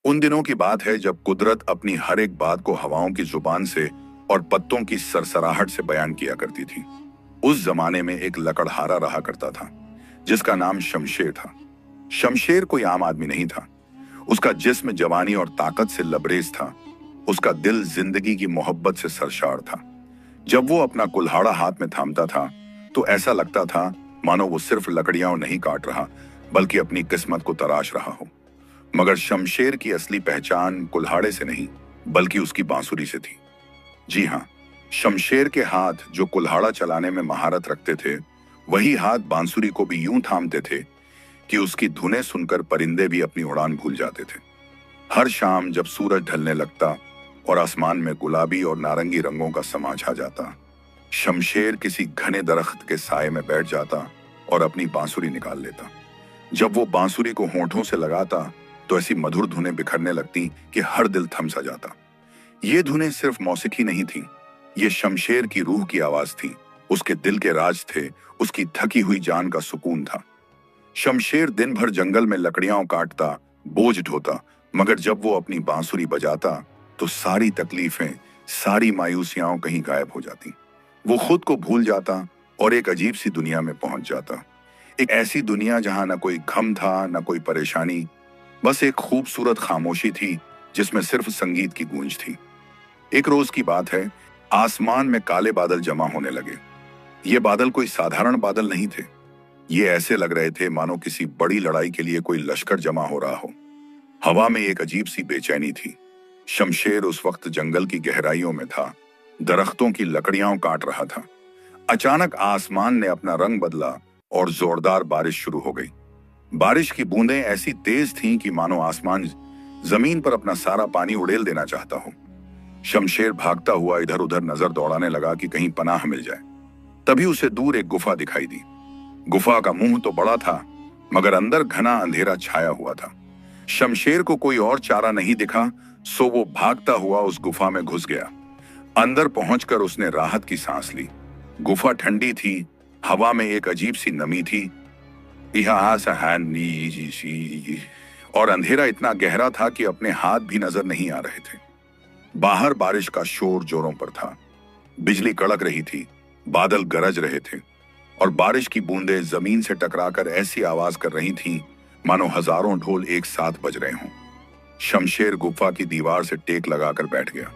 उन दिनों की बात है जब कुदरत अपनी हर एक बात को हवाओं की जुबान से और पत्तों की सरसराहट से बयान किया करती थी। उस जमाने में एक लकड़हारा रहा करता था जिसका नाम शमशेर था। शमशेर कोई आम आदमी नहीं था। उसका जिस्म जवानी और ताकत से लबरेज था। उसका दिल जिंदगी की मोहब्बत से सरशार था। जब वो अपना कुल्हाड़ा हाथ में थामता था तो ऐसा लगता था मानो वो सिर्फ लकड़ियां नहीं काट रहा बल्कि अपनी किस्मत को तराश रहा हो। मगर शमशेर की असली पहचान कुल्हाड़े से नहीं बल्कि उसकी बांसुरी से थी। जी हाँ, शमशेर के हाथ जो कुल्हाड़ा चलाने में महारत रखते थे वही हाथ बांसुरी को भी यूं थामते थे कि उसकी धुनें सुनकर परिंदे भी अपनी उड़ान भूल जाते थे। हर शाम जब सूरज ढलने लगता और आसमान में गुलाबी और नारंगी रंगों का समा छा जाता, शमशेर किसी घने दरख्त के साए में बैठ जाता और अपनी बांसुरी निकाल लेता। जब वो बांसुरी को होंठों से लगाता तो ऐसी मधुर धुनें बिखरने लगती कि हर दिल थम सा जाता। ये धुनें सिर्फ मौसीकी नहीं थी, ये शमशेर की रूह की आवाज थी। उसके दिल के राज थे, उसकी थकी हुई जान का सुकून था। शमशेर दिन भर जंगल में लकड़ियां काटता, बोझ ढोता, मगर जब वो अपनी बांसुरी बजाता तो सारी तकलीफें, सारी मायूसियां कहीं गायब हो जाती। वो खुद को भूल जाता और एक अजीब सी दुनिया में पहुंच जाता। एक ऐसी दुनिया जहां ना कोई गम था, ना कोई परेशानी, बस एक खूबसूरत खामोशी थी जिसमें सिर्फ संगीत की गूंज थी। एक रोज की बात है, आसमान में काले बादल जमा होने लगे। ये बादल कोई साधारण बादल नहीं थे। ये ऐसे लग रहे थे मानो किसी बड़ी लड़ाई के लिए कोई लश्कर जमा हो रहा हो। हवा में एक अजीब सी बेचैनी थी। शमशेर उस वक्त जंगल की गहराइयों में था, दरख्तों की लकड़ियां काट रहा था। अचानक आसमान ने अपना रंग बदला और जोरदार बारिश शुरू हो गई। बारिश की बूंदें ऐसी तेज थीं कि मानो आसमान जमीन पर अपना सारा पानी उड़ेल देना चाहता हो। शमशेर भागता हुआ इधर उधर नजर दौड़ाने लगा कि कहीं पनाह मिल जाए। तभी उसे दूर एक गुफा दिखाई दी। गुफा का मुंह तो बड़ा था मगर अंदर घना अंधेरा छाया हुआ था। शमशेर को कोई और चारा नहीं दिखा, सो वो भागता हुआ उस गुफा में घुस गया। अंदर पहुंचकर उसने राहत की सांस ली। गुफा ठंडी थी, हवा में एक अजीब सी नमी थी। और अंधेरा इतना गहरा था कि अपने हाथ भी नजर नहीं आ रहे थे। बाहर बारिश का शोर जोरों पर था। बिजली कड़क रही थी, बादल गरज रहे थे और बारिश की बूंदें जमीन से टकराकर ऐसी आवाज कर रही थीं मानो हजारों ढोल एक साथ बज रहे हों। शमशेर गुफा की दीवार से टेक लगाकर बैठ गया।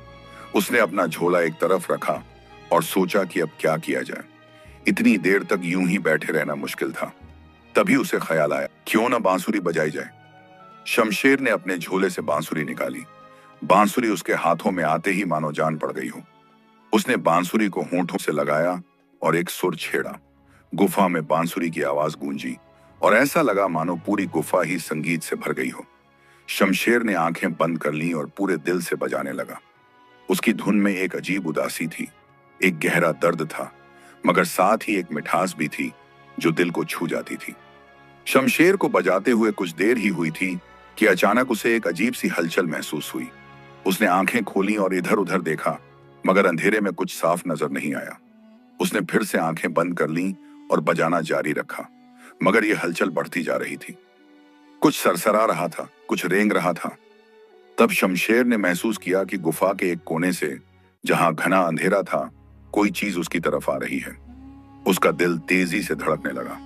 उसने अपना झोला एक तरफ रखा और सोचा कि अब क्या किया जाए। इतनी देर तक यूं ही बैठे रहना मुश्किल था। तभी उसे ख्याल आया, क्यों ना बांसुरी बजाई जाए। शमशेर ने अपने झोले से बांसुरी निकाली। बांसुरी उसके हाथों में आते ही मानो जान पड़ गई हो। उसने बांसुरी को होंठों से लगाया और एक सुर छेड़ा। गुफा में बांसुरी की आवाज गूंजी और ऐसा लगा मानो पूरी गुफा ही संगीत से भर गई हो। शमशेर ने आंखें बंद कर लीं और पूरे दिल से बजाने लगा। उसकी धुन में एक अजीब उदासी थी, एक गहरा दर्द था, मगर साथ ही एक मिठास भी थी जो दिल को छू जाती थी। शमशेर को बजाते हुए कुछ देर ही हुई थी कि अचानक उसे एक अजीब सी हलचल महसूस हुई। उसने आंखें खोली और इधर उधर देखा, मगर अंधेरे में कुछ साफ नजर नहीं आया। उसने फिर से आंखें बंद कर लीं और बजाना जारी रखा, मगर यह हलचल बढ़ती जा रही थी। कुछ सरसरा रहा था, कुछ रेंग रहा था। तब शमशेर ने महसूस किया कि गुफा के एक कोने से, जहां घना अंधेरा था, कोई चीज उसकी तरफ आ रही है। उसका दिल तेजी से धड़कने लगा।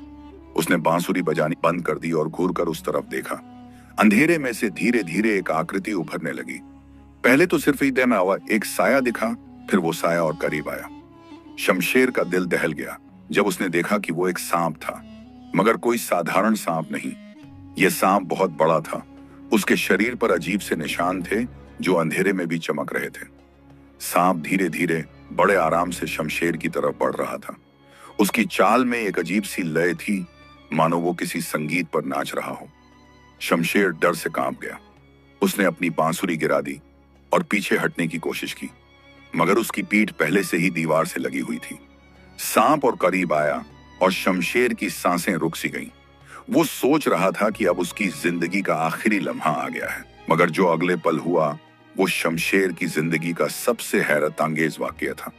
उसने बांसुरी बजानी बंद कर दी और घूरकर उस तरफ देखा। अंधेरे में से धीरे धीरे एक आकृति उभरने लगी। पहले तो सिर्फ ही दिन आवा एक साया दिखा, फिर वो साया और करीब आया। शमशेर का दिल दहल गया जब उसने देखा कि वो एक सांप था, मगर कोई साधारण सांप नहीं। यह सांप बहुत बड़ा था। उसके शरीर पर अजीब से निशान थे जो अंधेरे में भी चमक रहे थे। सांप धीरे धीरे बड़े आराम से शमशेर की तरफ बढ़ रहा था। उसकी चाल में एक अजीब सी लय थी, मानो वो किसी संगीत पर नाच रहा हो। शमशेर डर से कांप गया। उसने अपनी बांसुरी गिरा दी और पीछे हटने की कोशिश की, मगर उसकी पीठ पहले से ही दीवार से लगी हुई थी। सांप और करीब आया और शमशेर की सांसें रुक सी गईं। वो सोच रहा था कि अब उसकी जिंदगी का आखिरी लम्हा आ गया है, मगर जो अगले पल हुआ वो शमशेर की जिंदगी का सबसे हैरत अंगेज वाकया था।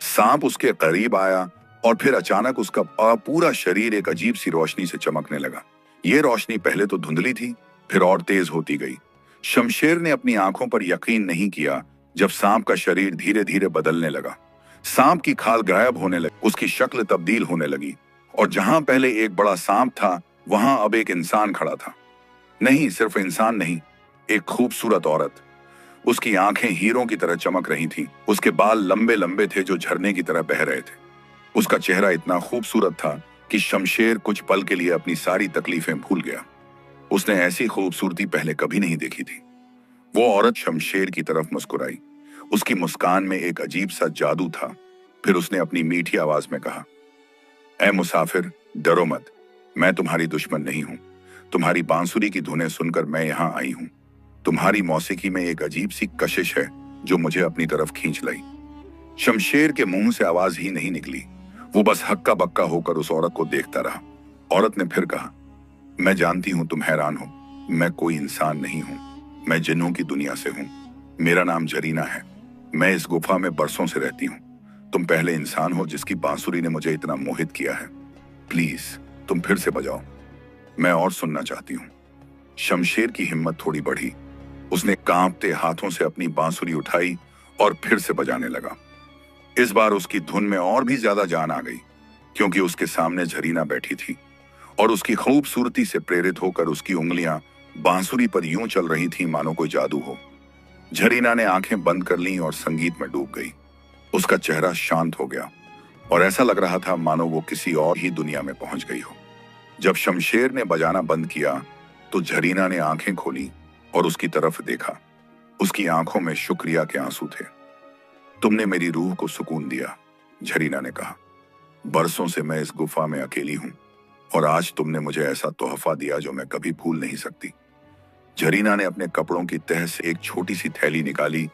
सांप उसके करीब आया और फिर अचानक उसका पूरा शरीर एक अजीब सी रोशनी से चमकने लगा। ये रोशनी पहले तो धुंधली थी, फिर और तेज होती गई। शमशेर ने अपनी आंखों पर यकीन नहीं किया जब सांप का शरीर धीरे धीरे बदलने लगा। सांप की खाल गायब होने लगी, उसकी शक्ल तब्दील होने लगी, और जहां पहले एक बड़ा सांप था वहां अब एक इंसान खड़ा था। नहीं, सिर्फ इंसान नहीं, एक खूबसूरत औरत। उसकी आंखें हीरों की तरह चमक रही थीं, उसके बाल लंबे लंबे थे जो झरने की तरह बह रहे थे। उसका चेहरा इतना खूबसूरत था कि शमशेर कुछ पल के लिए अपनी सारी तकलीफें भूल गया। उसने ऐसी खूबसूरती पहले कभी नहीं देखी थी। वो औरत शमशेर की तरफ मुस्कुराई। उसकी मुस्कान में एक अजीब सा जादू था। फिर उसने अपनी मीठी आवाज में कहा, ऐ मुसाफिर, डरो मत, मैं तुम्हारी दुश्मन नहीं हूं। तुम्हारी बांसुरी की धुनें सुनकर मैं यहां आई हूं। तुम्हारी मौसीकी में एक अजीब सी कशिश है जो मुझे अपनी तरफ खींच लाई। शमशेर के मुंह से आवाज ही नहीं निकली। वो बस हक्का बक्का होकर उस औरत को देखता रहा। औरत ने फिर कहा, मैं जानती हूं तुम हैरान हो, मैं कोई इंसान नहीं हूं, मैं जिन्नों की दुनिया से हूं। मेरा नाम जरीना है। मैं इस गुफा में बरसों से रहती हूं। तुम पहले इंसान हो जिसकी बांसुरी ने मुझे इतना मोहित किया है। प्लीज तुम फिर से बजाओ, मैं और सुनना चाहती हूँ। शमशेर की हिम्मत थोड़ी बढ़ी। उसने कांपते हाथों से अपनी बांसुरी उठाई और फिर से बजाने लगा। इस बार उसकी धुन में और भी ज्यादा जान आ गई, क्योंकि उसके सामने जरीना बैठी थी और उसकी खूबसूरती से प्रेरित होकर उसकी उंगलियां बांसुरी पर यूं चल रही थीं मानो कोई जादू हो। जरीना ने आंखें बंद कर लीं और संगीत में डूब गई। उसका चेहरा शांत हो गया और ऐसा लग रहा था मानो वो किसी और ही दुनिया में पहुंच गई हो। जब शमशेर ने बजाना बंद किया तो जरीना ने आंखें खोली और उसकी तरफ देखा। उसकी आंखों में शुक्रिया के आंसू थे। तुमने मेरी रूह को सुकून दिया, जरीना ने कहा। बरसों से मैं इस गुफा में अकेली हूं और आज तुमने मुझे ऐसा तोहफा दिया जो मैं कभी भूल नहीं सकती। जरीना ने अपने कपड़ों की तह से एक छोटी सी थैली निकाली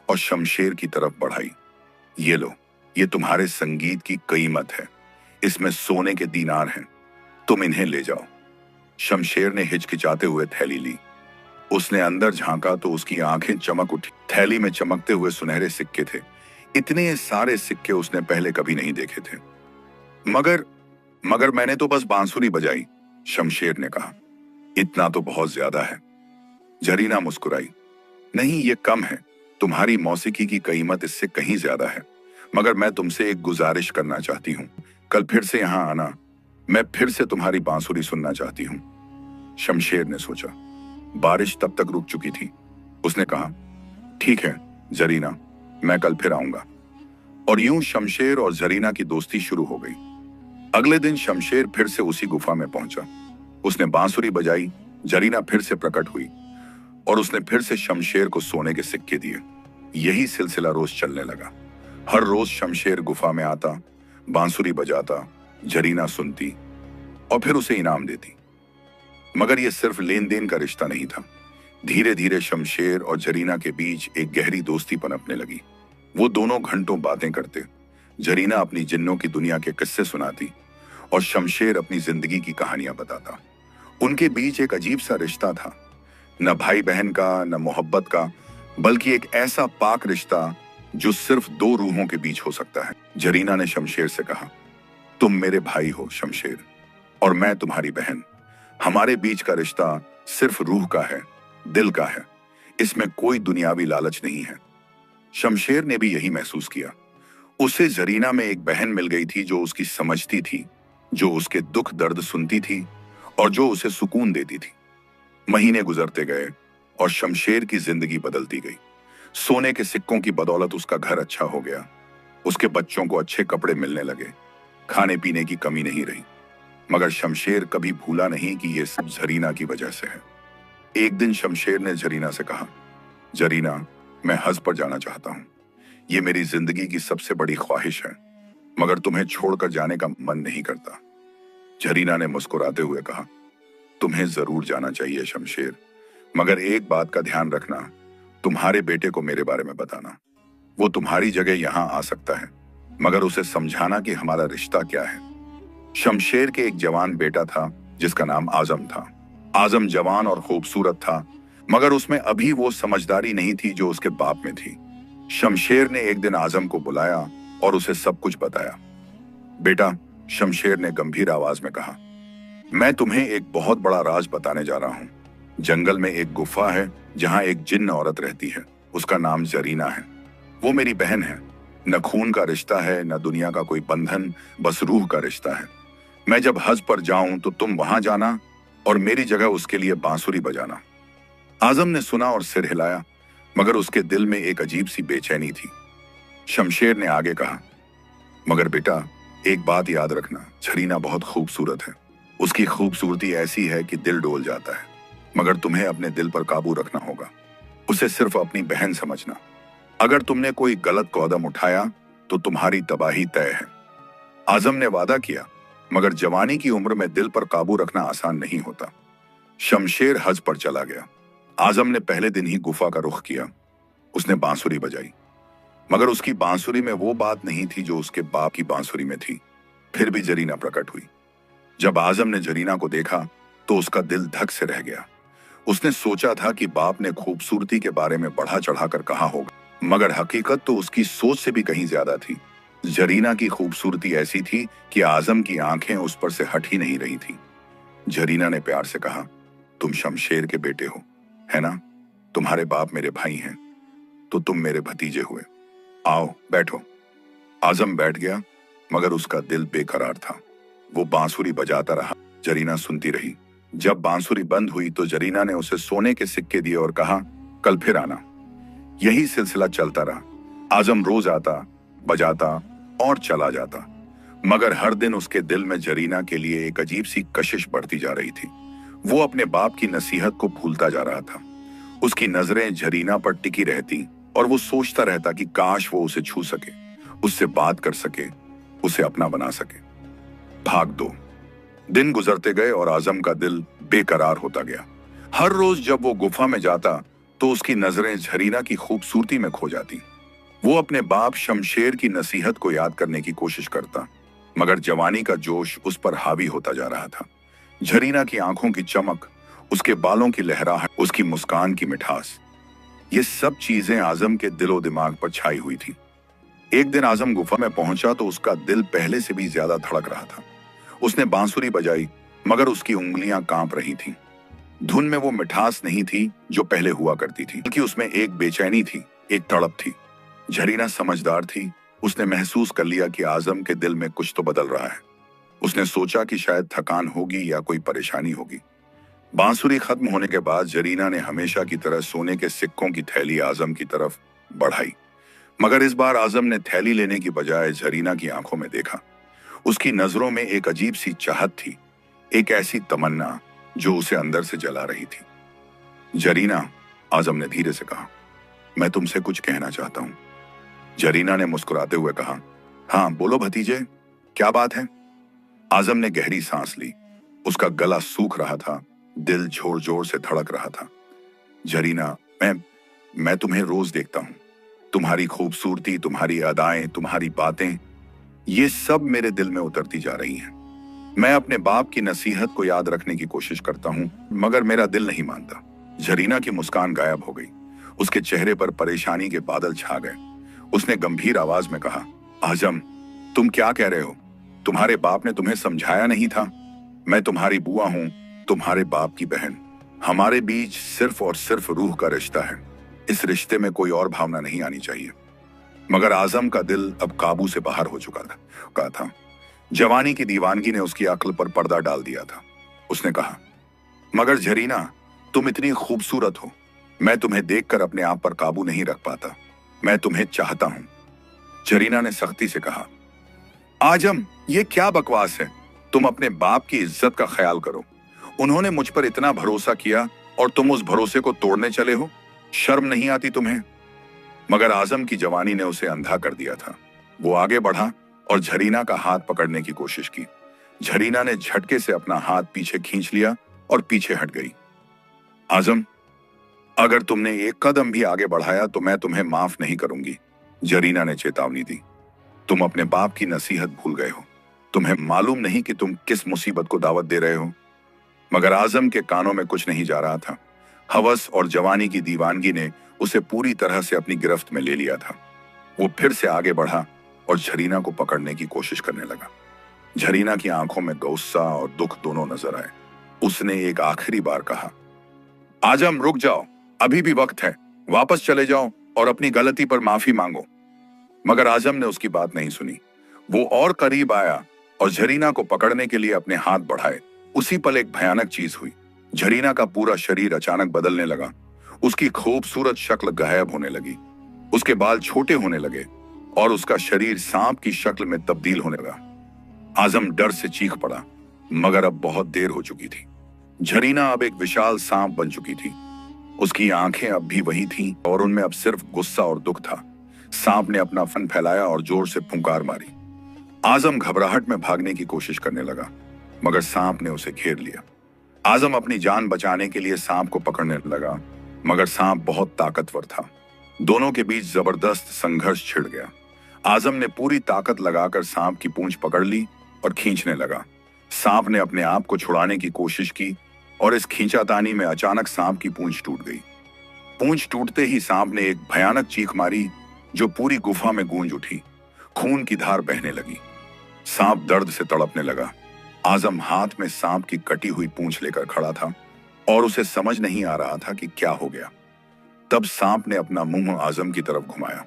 और शमशेर की तरफ बढ़ाई। ये लो, ये तुम्हारे संगीत की कीमत है। इसमें सोने के दीनार हैं, तुम इन्हें ले जाओ। शमशेर ने हिचकिचाते हुए थैली ली। उसने अंदर झांका तो उसकी आंखें चमक उठी। थैली में चमकते हुए सुनहरे सिक्के थे। इतने सारे सिक्के उसने पहले कभी नहीं देखे थे। मगर मगर मैंने तो बस बांसुरी बजाई, शमशेर ने कहा। इतना तो बहुत ज्यादा है। जरीना मुस्कुराई। नहीं, ये कम है। तुम्हारी मौसीकी की कीमत इससे कहीं ज्यादा है। मगर मैं तुमसे एक गुजारिश करना चाहती हूँ। कल फिर से यहां आना, मैं फिर से तुम्हारी बांसुरी सुनना चाहती हूँ। शमशेर ने सोचा। बारिश तब तक रुक चुकी थी। उसने कहा, ठीक है जरीना, मैं कल फिर आऊंगा। और यूं शमशेर और जरीना की दोस्ती शुरू हो गई। अगले दिन शमशेर फिर से उसी गुफा में पहुंचा। उसने बांसुरी बजाई। जरीना फिर से प्रकट हुई और उसने फिर से शमशेर को सोने के सिक्के दिए। यही सिलसिला रोज चलने लगा। हर रोज शमशेर गुफा में आता, बांसुरी बजाता, जरीना सुनती और फिर उसे इनाम देती। मगर यह सिर्फ लेन देन का रिश्ता नहीं था। धीरे धीरे शमशेर और जरीना के बीच एक गहरी दोस्ती पनपने लगी। वो दोनों घंटों बातें करते। जरीना अपनी जिन्नों की दुनिया के किस्से सुनाती और शमशेर अपनी जिंदगी की कहानियां बताता। उनके बीच एक अजीब सा रिश्ता था, न भाई बहन का, न मोहब्बत का, बल्कि एक ऐसा पाक रिश्ता जो सिर्फ दो रूहों के बीच हो सकता है। जरीना ने शमशेर से कहा, तुम मेरे भाई हो शमशेर, और मैं तुम्हारी बहन। हमारे बीच का रिश्ता सिर्फ रूह का है, दिल का है। इसमें कोई दुनियावी लालच नहीं है। शमशेर ने भी यही महसूस किया। उसे जरीना में एक बहन मिल गई थी जो उसकी समझती थी, जो उसके दुख दर्द सुनती थी और जो उसे सुकून देती थी। महीने गुजरते गए और शमशेर की जिंदगी बदलती गई। सोने के सिक्कों की बदौलत उसका घर अच्छा हो गया। उसके बच्चों को अच्छे कपड़े मिलने लगे। खाने पीने की कमी नहीं रही। मगर शमशेर कभी भूला नहीं कि यह सब जरीना की वजह से है। एक दिन शमशेर ने जरीना से कहा, जरीना, मैं हज पर जाना चाहता हूं। यह मेरी जिंदगी की सबसे बड़ी ख्वाहिश है, मगर तुम्हें छोड़कर जाने का मन नहीं करता। जरीना ने मुस्कुराते हुए कहा, तुम्हें जरूर जाना चाहिए शमशेर, मगर एक बात का ध्यान रखना, तुम्हारे बेटे को मेरे बारे में बताना। वो तुम्हारी जगह यहां आ सकता है, मगर उसे समझाना कि हमारा रिश्ता क्या है। शमशेर के एक जवान बेटा था जिसका नाम आजम था। आजम जवान और खूबसूरत था, मगर उसमें अभी वो समझदारी नहीं थी जो उसके बाप में थी। शमशेर ने एक दिन आजम को बुलाया और उसे सब कुछ बताया। बेटा, शमशेर ने गंभीर आवाज में कहा, मैं तुम्हें एक बहुत बड़ा राज बताने जा रहा हूं। जंगल में एक गुफा है जहां एक जिन्न औरत रहती है। उसका नाम जरीना है। वो मेरी बहन है। न खून का रिश्ता है, न दुनिया का कोई बंधन, बस रूह का रिश्ता है। मैं जब हज पर जाऊं तो तुम वहां जाना और मेरी जगह उसके लिए बांसुरी बजाना। आजम ने सुना और सिर हिलाया, मगर उसके दिल में एक अजीब सी बेचैनी थी। शमशेर ने आगे कहा, मगर बेटा, एक बात याद रखना, झरीना बहुत खूबसूरत है। उसकी खूबसूरती ऐसी है कि दिल डोल जाता है, मगर तुम्हें अपने दिल पर काबू रखना होगा। उसे सिर्फ अपनी बहन समझना। अगर तुमने कोई गलत कदम उठाया तो तुम्हारी तबाही तय है। आजम ने वादा किया, मगर जवानी की उम्र में दिल पर काबू रखना आसान नहीं होता। शमशेर हज पर चला गया। आजम ने पहले दिन ही गुफा का रुख किया। उसने बांसुरी बजाई, मगर उसकी बांसुरी में वो बात नहीं थी जो उसके बाप की बांसुरी में थी। फिर भी जरीना प्रकट हुई। जब आजम ने जरीना को देखा तो उसका दिल धक से रह गया। उसने सोचा था कि बाप ने खूबसूरती के बारे में बढ़ा चढ़ाकर कहा होगा, मगर हकीकत तो उसकी सोच से भी कहीं ज्यादा थी। जरीना की खूबसूरती ऐसी थी कि आजम की आंखें उस पर से हट ही नहीं रही थी। जरीना ने प्यार से कहा, तुम शमशेर के बेटे हो, है ना? तुम्हारे बाप मेरे भाई हैं, तो तुम मेरे भतीजे हुए। आओ बैठो। आजम बैठ गया, मगर उसका दिल बेकरार था। वो बांसुरी बजाता रहा। जरीना सुनती रही। जब बांसुरी बंद हुई तो जरीना ने उसे सोने के सिक्के दिए और कहा, कल फिर आना। यही सिलसिला चलता रहा। आजम रोज आता, बजाता और चला जाता, मगर हर दिन उसके दिल में जरीना के लिए एक अजीब सी कशिश बढ़ती जा रही थी। वो अपने बाप की नसीहत को भूलता जा रहा था। उसकी नजरें जरीना पर टिकी रहती और वो सोचता रहता कि काश वो उसे छू सके, उससे बात कर सके, उसे अपना बना सके। भाग दो। दिन गुजरते गए और आजम का दिल बेकरार होता गया। हर रोज जब वो गुफा में जाता तो उसकी नजरें जरीना की खूबसूरती में खो जाती। वो अपने बाप शमशेर की नसीहत को याद करने की कोशिश करता, मगर जवानी का जोश उस पर हावी होता जा रहा था। जरीना की आंखों की चमक, उसके बालों की लहराहट, उसकी मुस्कान की मिठास, ये सब चीजें आजम के दिलो दिमाग पर छाई हुई थी। एक दिन आजम गुफा में पहुंचा तो उसका दिल पहले से भी ज्यादा धड़क रहा था। उसने बांसुरी बजाई, मगर उसकी उंगलियां कांप रही थीं। धुन में वो मिठास नहीं थी जो पहले हुआ करती थी, बल्कि उसमें एक बेचैनी थी, एक तड़प थी। जरीना समझदार थी। उसने महसूस कर लिया कि आजम के दिल में कुछ तो बदल रहा है। उसने सोचा कि शायद थकान होगी या कोई परेशानी होगी। बांसुरी खत्म होने के बाद जरीना ने हमेशा की तरह सोने के सिक्कों की थैली आजम की तरफ बढ़ाई, मगर इस बार आजम ने थैली लेने की बजाय जरीना की आंखों में देखा। उसकी नजरों में एक अजीब सी चाहत थी, एक ऐसी तमन्ना जो उसे अंदर से जला रही थी। जरीना, आजम ने धीरे से कहा, मैं तुमसे कुछ कहना चाहता हूं। जरीना ने मुस्कुराते हुए कहा, हाँ बोलो भतीजे, क्या बात है? आजम ने गहरी सांस ली। उसका गला सूख रहा था, दिल जोर जोर से धड़क रहा था। जरीना, मैं तुम्हें रोज देखता हूं। तुम्हारी खूबसूरती, तुम्हारी अदाएं, तुम्हारी बातें, ये सब मेरे दिल में उतरती जा रही हैं। मैं अपने बाप की नसीहत को याद रखने की कोशिश करता हूं, मगर मेरा दिल नहीं मानता। जरीना की मुस्कान गायब हो गई। उसके चेहरे पर परेशानी के बादल छा गए। उसने गंभीर आवाज में कहा, आजम, तुम क्या कह रहे हो? तुम्हारे बाप ने तुम्हें समझाया नहीं था? मैं तुम्हारी बुआ हूं, तुम्हारे बाप की बहन। हमारे बीच सिर्फ और सिर्फ रूह का रिश्ता है। इस रिश्ते में कोई और भावना नहीं आनी चाहिए। मगर आजम का दिल अब काबू से बाहर हो चुका था। जवानी की दीवानगी ने उसकी अक्ल पर पर्दा डाल दिया था। उसने कहा, मगर जरीना, तुम इतनी खूबसूरत हो। मैं तुम्हें देखकर अपने आप पर काबू नहीं रख पाता। मैं तुम्हें चाहता हूं। जरीना ने सख्ती से कहा, आजम, ये क्या बकवास है? तुम अपने बाप की इज्जत का ख्याल करो। उन्होंने मुझ पर इतना भरोसा किया और तुम उस भरोसे को तोड़ने चले हो? शर्म नहीं आती तुम्हें? मगर आजम की जवानी ने उसे अंधा कर दिया था। वो आगे बढ़ा और जरीना का हाथ पकड़ने की कोशिश की। जरीना ने झटके से अपना हाथ पीछे खींच लिया और पीछे हट गई। आजम, अगर तुमने एक कदम भी आगे बढ़ाया तो मैं तुम्हें माफ नहीं करूंगी, जरीना ने चेतावनी दी। तुम अपने बाप की नसीहत भूल गए हो। तुम्हें मालूम नहीं कि तुम किस मुसीबत को दावत दे रहे हो। मगर आजम के कानों में कुछ नहीं जा रहा था। हवस और जवानी की दीवानगी ने उसे पूरी तरह से अपनी गिरफ्त में ले लिया था। वो फिर से आगे बढ़ा और जरीना को पकड़ने की कोशिश करने लगा। जरीना की आंखों में गुस्सा और दुख दोनों नजर आए। उसने एक आखिरी बार कहा, आजम रुक जाओ। अभी भी वक्त है, वापस चले जाओ और अपनी गलती पर माफी मांगो। मगर आजम ने उसकी बात नहीं सुनी। वो और करीब आया और झरीना को पकड़ने के लिए अपने हाथ बढ़ाए। उसी पल एक भयानक चीज हुई। झरीना का पूरा शरीर अचानक बदलने लगा। उसकी खूबसूरत शक्ल गायब होने लगी। उसके बाल छोटे होने लगे और उसका शरीर सांप की शक्ल में तब्दील होने लगा। आजम डर से चीख पड़ा, मगर अब बहुत देर हो चुकी थी। झरीना अब एक विशाल सांप बन चुकी थी। उसकी आंखें अब भी वही थीं और उनमें अब सिर्फ गुस्सा और दुख था। सांप ने अपना फन फैलाया और जोर से फुंकार मारी। आजम घबराहट में भागने की कोशिश करने लगा, मगर सांप ने उसे घेर लिया। आजम अपनी जान बचाने के लिए सांप को पकड़ने लगा, मगर सांप बहुत ताकतवर था। दोनों के बीच जबरदस्त संघर्ष छिड़ गया। आजम ने पूरी ताकत लगाकर सांप की पूंछ पकड़ ली और खींचने लगा। सांप ने अपने आप को छुड़ाने की कोशिश की और इस खींचातानी में अचानक सांप की पूंछ टूट गई। पूंछ टूटते ही सांप ने एक भयानक चीख मारी जो पूरी गुफा में गूंज उठी। खून की धार बहने लगी। सांप दर्द से तड़पने लगा। आजम हाथ में सांप की कटी हुई पूंछ लेकर खड़ा था और उसे समझ नहीं आ रहा था कि क्या हो गया। तब सांप ने अपना मुंह आजम की तरफ घुमाया।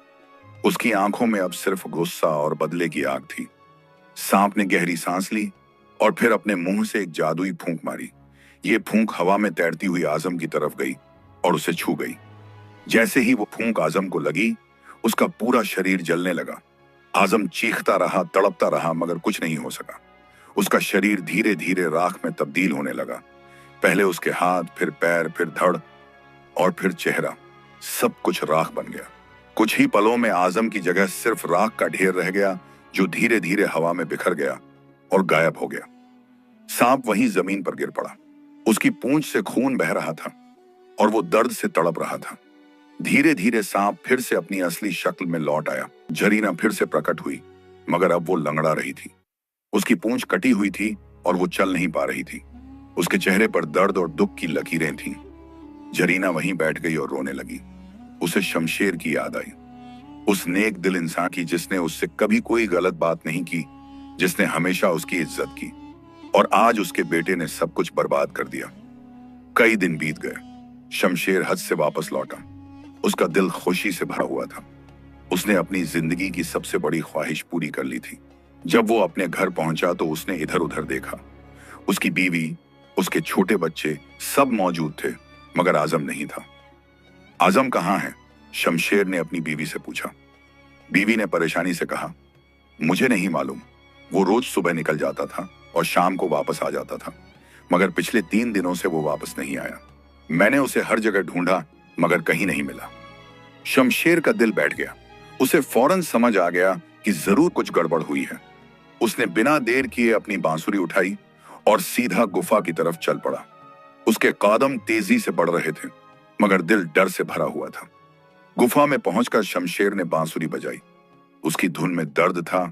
उसकी आंखों में अब सिर्फ गुस्सा और बदले की आग थी। सांप ने गहरी सांस ली और फिर अपने मुंह से एक जादुई फूंक मारी। ये फूंक हवा में तैरती हुई आजम की तरफ गई और उसे छू गई। जैसे ही वो फूंक आजम को लगी, उसका पूरा शरीर जलने लगा। आजम चीखता रहा, तड़पता रहा, मगर कुछ नहीं हो सका। उसका शरीर धीरे धीरे राख में तब्दील होने लगा। पहले उसके हाथ, फिर पैर, फिर धड़ और फिर चेहरा, सब कुछ राख बन गया। कुछ ही पलों में आजम की जगह सिर्फ राख का ढेर रह गया, जो धीरे धीरे हवा में बिखर गया और गायब हो गया। सांप वहीं जमीन पर गिर पड़ा। उसकी पूंछ से खून बह रहा था और वो दर्द से तड़प रहा था। धीरे धीरे सांप फिर से अपनी असली शक्ल में लौट आया। झरीना फिर से प्रकट हुई, मगर अब वो लंगड़ा रही थी। उसकी पूंछ कटी हुई थी और वो चल नहीं पा रही थी। उसके चेहरे पर दर्द और दुख की लकीरें थीं। झरीना वहीं बैठ गई और रोने लगी। उसे शमशेर की याद आई, उस नेक दिल इंसान की जिसने उससे कभी कोई गलत बात नहीं की, जिसने हमेशा उसकी इज्जत की। और आज उसके बेटे ने सब कुछ बर्बाद कर दिया। कई दिन बीत गए। शमशेर हज से वापस लौटा। उसका दिल खुशी से भरा हुआ था। उसने अपनी जिंदगी की सबसे बड़ी ख्वाहिश पूरी कर ली थी। जब वो अपने घर पहुंचा तो उसने इधर उधर देखा। उसकी बीवी, उसके छोटे बच्चे सब मौजूद थे, मगर आजम नहीं था। आजम कहाँ है? शमशेर ने अपनी बीवी से पूछा। बीवी ने परेशानी से कहा, मुझे नहीं मालूम। वो रोज सुबह निकल जाता था और शाम को वापस आ जाता था, मगर पिछले 3 दिनों से वो वापस नहीं आया। मैंने उसे हर जगह ढूंढा, मगर कहीं नहीं मिला। शमशेर का दिल बैठ गया। उसे फौरन समझ आ गया कि जरूर कुछ गड़बड़ हुई है। उसने बिना देर किए अपनी बांसुरी उठाई और सीधा गुफा की तरफ चल पड़ा। उसके कदम तेजी से बढ़ रहे थे, मगर दिल डर से भरा हुआ था। गुफा में पहुंचकर शमशेर ने बांसुरी बजाई। उसकी धुन में दर्द था,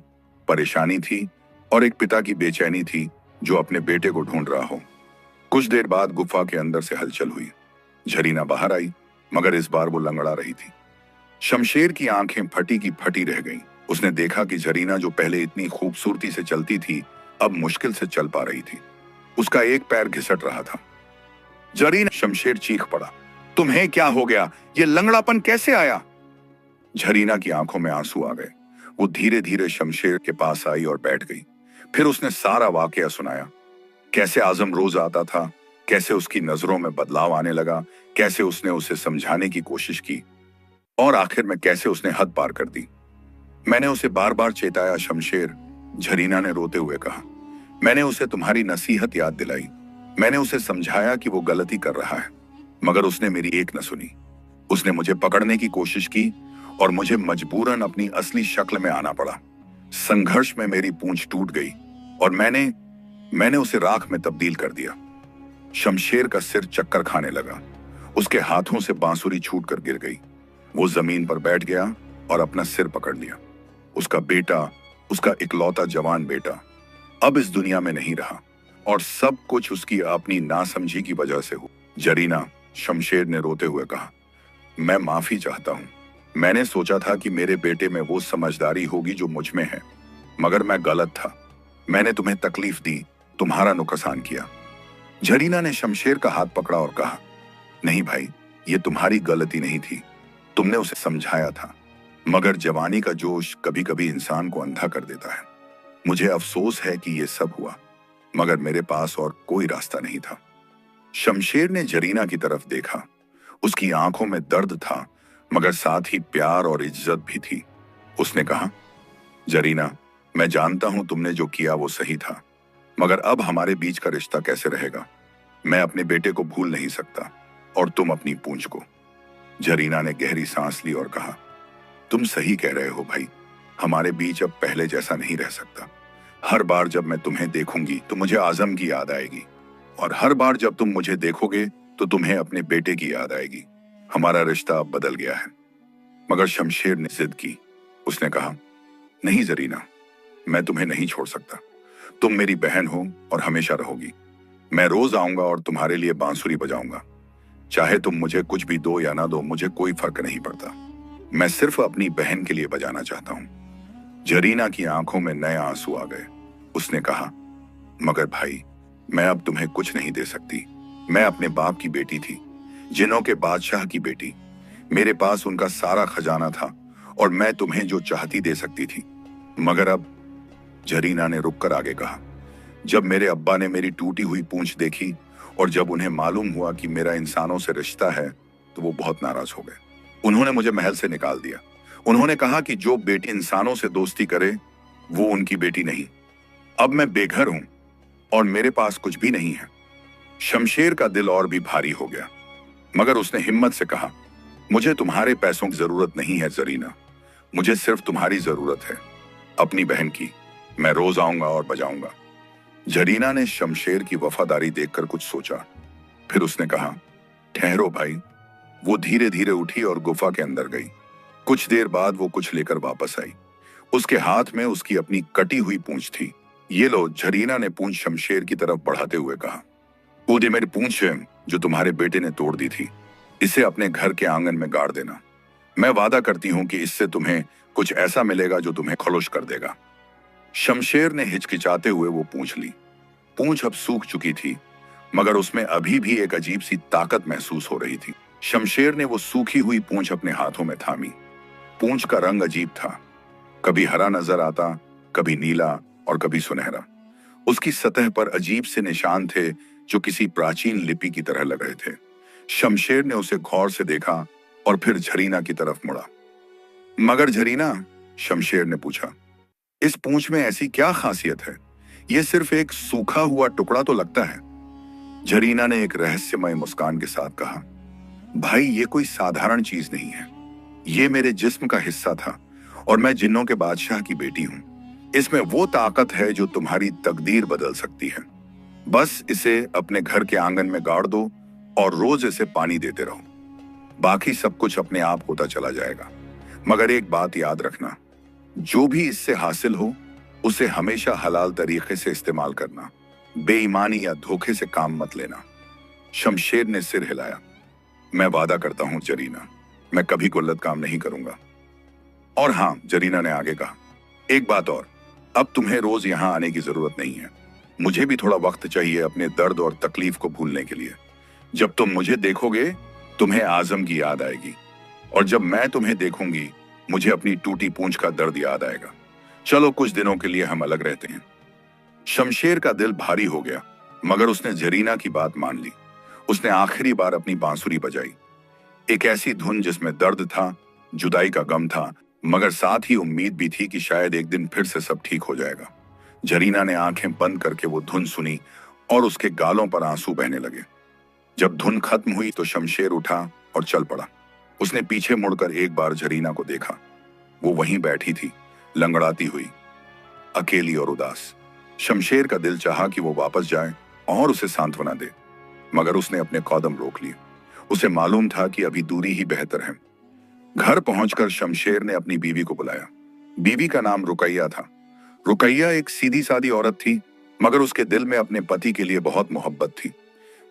परेशानी थी और एक पिता की बेचैनी थी जो अपने बेटे को ढूंढ रहा हो। कुछ देर बाद गुफा के अंदर से हलचल हुई। झरीना बाहर आई, मगर इस बार वो लंगड़ा रही थी। शमशेर की आंखें फटी की फटी रह गईं। उसने देखा कि झरीना जो पहले इतनी खूबसूरती से चलती थी, अब मुश्किल से चल पा रही थी। उसका एक पैर घिसट रहा था। झरीना! शमशेर चीख पड़ा, तुम्हें क्या हो गया? ये लंगड़ापन कैसे आया? झरीना की आंखों में आंसू आ गए। वो धीरे धीरे शमशेर के पास आई और बैठ गई। फिर उसने सारा वाकया सुनाया। कैसे आजम रोज आता था, कैसे उसकी नजरों में बदलाव आने लगा, कैसे उसने उसे समझाने की कोशिश की और आखिर में कैसे उसने हद पार कर दी। मैंने उसे बार बार चेताया शमशेर, झरीना ने रोते हुए कहा। मैंने उसे तुम्हारी नसीहत याद दिलाई। मैंने उसे समझाया कि वो गलती कर रहा है, मगर उसने मेरी एक न सुनी। उसने मुझे पकड़ने की कोशिश की और मुझे मजबूरन अपनी असली शक्ल में आना पड़ा। संघर्ष में मेरी पूंछ टूट गई और मैंने उसे राख में तब्दील कर दिया। शमशेर का सिर चक्कर खाने लगा। उसके हाथों से बांसुरी छूटकर गिर गई। वो जमीन पर बैठ गया और अपना सिर पकड़ लिया। उसका बेटा, उसका इकलौता जवान बेटा, अब इस दुनिया में नहीं रहा और सब कुछ उसकी अपनी नासमझी की वजह से हुआ। झरीना, शमशेर ने रोते हुए कहा, मैं माफी चाहता हूं। मैंने सोचा था कि मेरे बेटे में वो समझदारी होगी जो मुझ में है, मगर मैं गलत था। मैंने तुम्हें तकलीफ दी, तुम्हारा नुकसान किया। झरीना ने शमशेर का हाथ पकड़ा और कहा, नहीं भाई, ये तुम्हारी गलती नहीं थी, तुमने उसे समझाया था। मगर जवानी का जोश कभी कभी इंसान को अंधा कर देता है। मुझे अफसोस है कि ये सब हुआ, मगर मेरे पास और कोई रास्ता नहीं था। शमशेर ने जरीना की तरफ देखा। उसकी आंखों में दर्द था, मगर साथ ही प्यार और इज्जत भी थी। उसने कहा, जरीना, मैं जानता हूं तुमने जो किया वो सही था, मगर अब हमारे बीच का रिश्ता कैसे रहेगा? मैं अपने बेटे को भूल नहीं सकता, और तुम अपनी पूंछ को। जरीना ने गहरी सांस ली और कहा, तुम सही कह रहे हो भाई, हमारे बीच अब पहले जैसा नहीं रह सकता। हर बार जब मैं तुम्हें देखूंगी तो मुझे आजम की याद आएगी, और हर बार जब तुम मुझे देखोगे तो तुम्हें अपने बेटे की याद आएगी। हमारा रिश्ता अब बदल गया है। मगर शमशेर ने जिद की। उसने कहा, नहीं जरीना, मैं तुम्हें नहीं छोड़ सकता। तुम मेरी बहन हो और हमेशा रहोगी। मैं रोज आऊंगा और तुम्हारे लिए बांसुरी बजाऊंगा। चाहे तुम मुझे कुछ भी दो या ना दो, मुझे कोई फर्क नहीं पड़ता। मैं सिर्फ अपनी बहन के लिए बजाना चाहता हूं। जरीना की आंखों में नए आंसू आ गए। उसने कहा, मगर भाई, मैं अब तुम्हें कुछ नहीं दे सकती। मैं अपने बाप की बेटी थी, जिन्हों के बादशाह की बेटी। मेरे पास उनका सारा खजाना था, और मैं तुम्हें जो चाहती दे सकती थी। मगर अब, जरीना ने रुककर आगे कहा, जब मेरे अब्बा ने मेरी टूटी हुई पूंछ देखी और जब उन्हें मालूम हुआ कि मेरा इंसानों से रिश्ता है, तो वो बहुत नाराज हो गए। उन्होंने मुझे महल से निकाल दिया। उन्होंने कहा कि जो बेटी इंसानों से दोस्ती करे वो उनकी बेटी नहीं। अब मैं बेघर हूं और मेरे पास कुछ भी नहीं है। शमशेर का दिल और भी भारी हो गया, मगर उसने हिम्मत से कहा, मुझे तुम्हारे पैसों की जरूरत नहीं है जरीना, मुझे सिर्फ तुम्हारी जरूरत है, अपनी बहन की। मैं रोज आऊंगा और बजाऊंगा। जरीना ने शमशेर की वफादारी देखकर कुछ सोचा। फिर उसने कहा, ठहरो भाई। वो धीरे धीरे उठी और गुफा के अंदर गई। कुछ देर बाद वो कुछ लेकर वापस आई। उसके हाथ में उसकी अपनी कटी हुई पूंछ थी। ये लो, जरीना ने पूंछ शमशेर की तरफ बढ़ाते हुए कहा, वो दे मेरी पूंछ है जो तुम्हारे बेटे ने तोड़ दी थी। इसे अपने घर के आंगन में गाड़ देना। मैं वादा करती हूं कि इससे तुम्हें कुछ ऐसा मिलेगा जो तुम्हें खुश कर देगा। शमशेर ने हिचकिचाते हुए वो पूंछ ली। पूंछ अब सूख चुकी थी, मगर उसमें अभी भी एक अजीब सी ताकत महसूस हो रही थी। शमशेर ने वो सूखी हुई पूंछ अपने हाथों में थामी। पूंछ का रंग अजीब था, कभी हरा नजर आता, कभी नीला और कभी सुनहरा। उसकी सतह पर अजीब से निशान थे जो किसी प्राचीन लिपि की तरह लग रहे थे। शमशेर ने उसे गौर से देखा और फिर जरीना की तरफ मुड़ा। मगर जरीना, शमशेर ने पूछा, इस पूंछ में ऐसी क्या खासियत है? यह सिर्फ एक सूखा हुआ टुकड़ा तो लगता है। जरीना ने एक रहस्यमय मुस्कान के साथ कहा, भाई, ये कोई साधारण चीज नहीं है। ये मेरे जिस्म का हिस्सा था और मैं जिन्नों के बादशाह की बेटी हूं। इसमें वो ताकत है जो तुम्हारी तकदीर बदल सकती है। बस इसे अपने घर के आंगन में गाड़ दो और रोज इसे पानी देते रहो। बाकी सब कुछ अपने आप होता चला जाएगा। मगर एक बात याद रखना, जो भी इससे हासिल हो उसे हमेशा हलाल तरीके से इस्तेमाल करना। बेईमानी या धोखे से काम मत लेना। शमशेर ने सिर हिलाया। मैं वादा करता हूं जरीना, मैं कभी गलत काम नहीं करूंगा। और हां, जरीना ने आगे कहा, एक बात और, अब तुम्हें रोज यहां आने की जरूरत नहीं है। मुझे भी थोड़ा वक्त चाहिए अपने दर्द और तकलीफ को भूलने के लिए। जब तुम मुझे देखोगे तुम्हें आजम की याद आएगी, और जब मैं तुम्हें देखूंगी मुझे अपनी टूटी पूंछ का दर्द याद आएगा। चलो, कुछ दिनों के लिए हम अलग रहते हैं। शमशेर का दिल भारी हो गया, मगर उसने जरीना की बात मान ली। उसने आखिरी बार अपनी बांसुरी बजाई, एक ऐसी धुन जिसमें दर्द था, जुदाई का गम था, मगर साथ ही उम्मीद भी थी कि शायद एक दिन फिर से सब ठीक हो जाएगा। जरीना ने आंखें बंद करके वो धुन सुनी और उसके गालों पर आंसू बहने लगे। जब धुन खत्म हुई तो शमशेर उठा और चल पड़ा। उसने पीछे मुड़कर एक बार जरीना को देखा। वो वहीं बैठी थी, लंगड़ाती हुई, अकेली और उदास। शमशेर का दिल चाहा कि वो वापस जाए और उसे सांत्वना दे, मगर उसने अपने कदम रोक लिए। उसे मालूम था कि अभी दूरी ही बेहतर है। घर पहुंचकर शमशेर ने अपनी बीवी को बुलाया। बीवी का नाम रुकैया था। रुकैया एक सीधी सादी औरत थी, मगर उसके दिल में अपने पति के लिए बहुत मोहब्बत थी।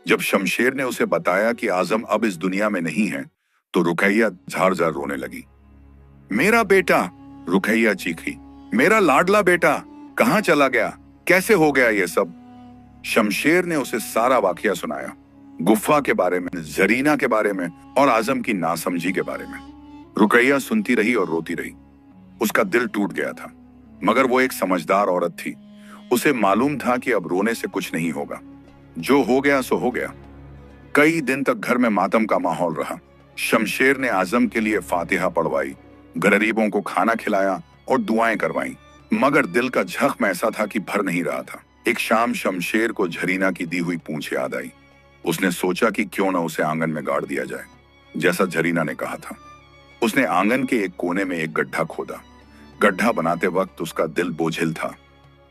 जब शमशेर ने उसे बताया कि आजम अब इस दुनिया में नहीं है, तो रुकैया झार झार रोने लगी। मेरा बेटा, रुकैया चीखी, मेरा लाडला बेटा कहां चला गया? कैसे हो गया ये सब? शमशेर ने उसे सारा वाकया सुनाया। गुफा के बारे में, जरीना के बारे में और आजम की नासमझी के बारे में। रुकैया सुनती रही और रोती रही। उसका दिल टूट गया था, मगर वो एक समझदार औरत थी। उसे मालूम था कि अब रोने से कुछ नहीं होगा। जो हो गया सो हो गया। कई दिन तक घर में मातम का माहौल रहा। शमशेर ने आजम के लिए फातिहा पढ़वाई, गरीबों को खाना खिलाया और दुआएं करवाई, मगर दिल का जख्म ऐसा था कि भर नहीं रहा था। एक शाम शमशेर को झरीना की दी हुई पूंछ याद आई। उसने सोचा कि क्यों न उसे आंगन में गाड़ दिया जाए, जैसा झरीना ने कहा था। उसने आंगन के एक कोने में एक गड्ढा खोदा। गड्ढा बनाते वक्त उसका दिल बोझिल था।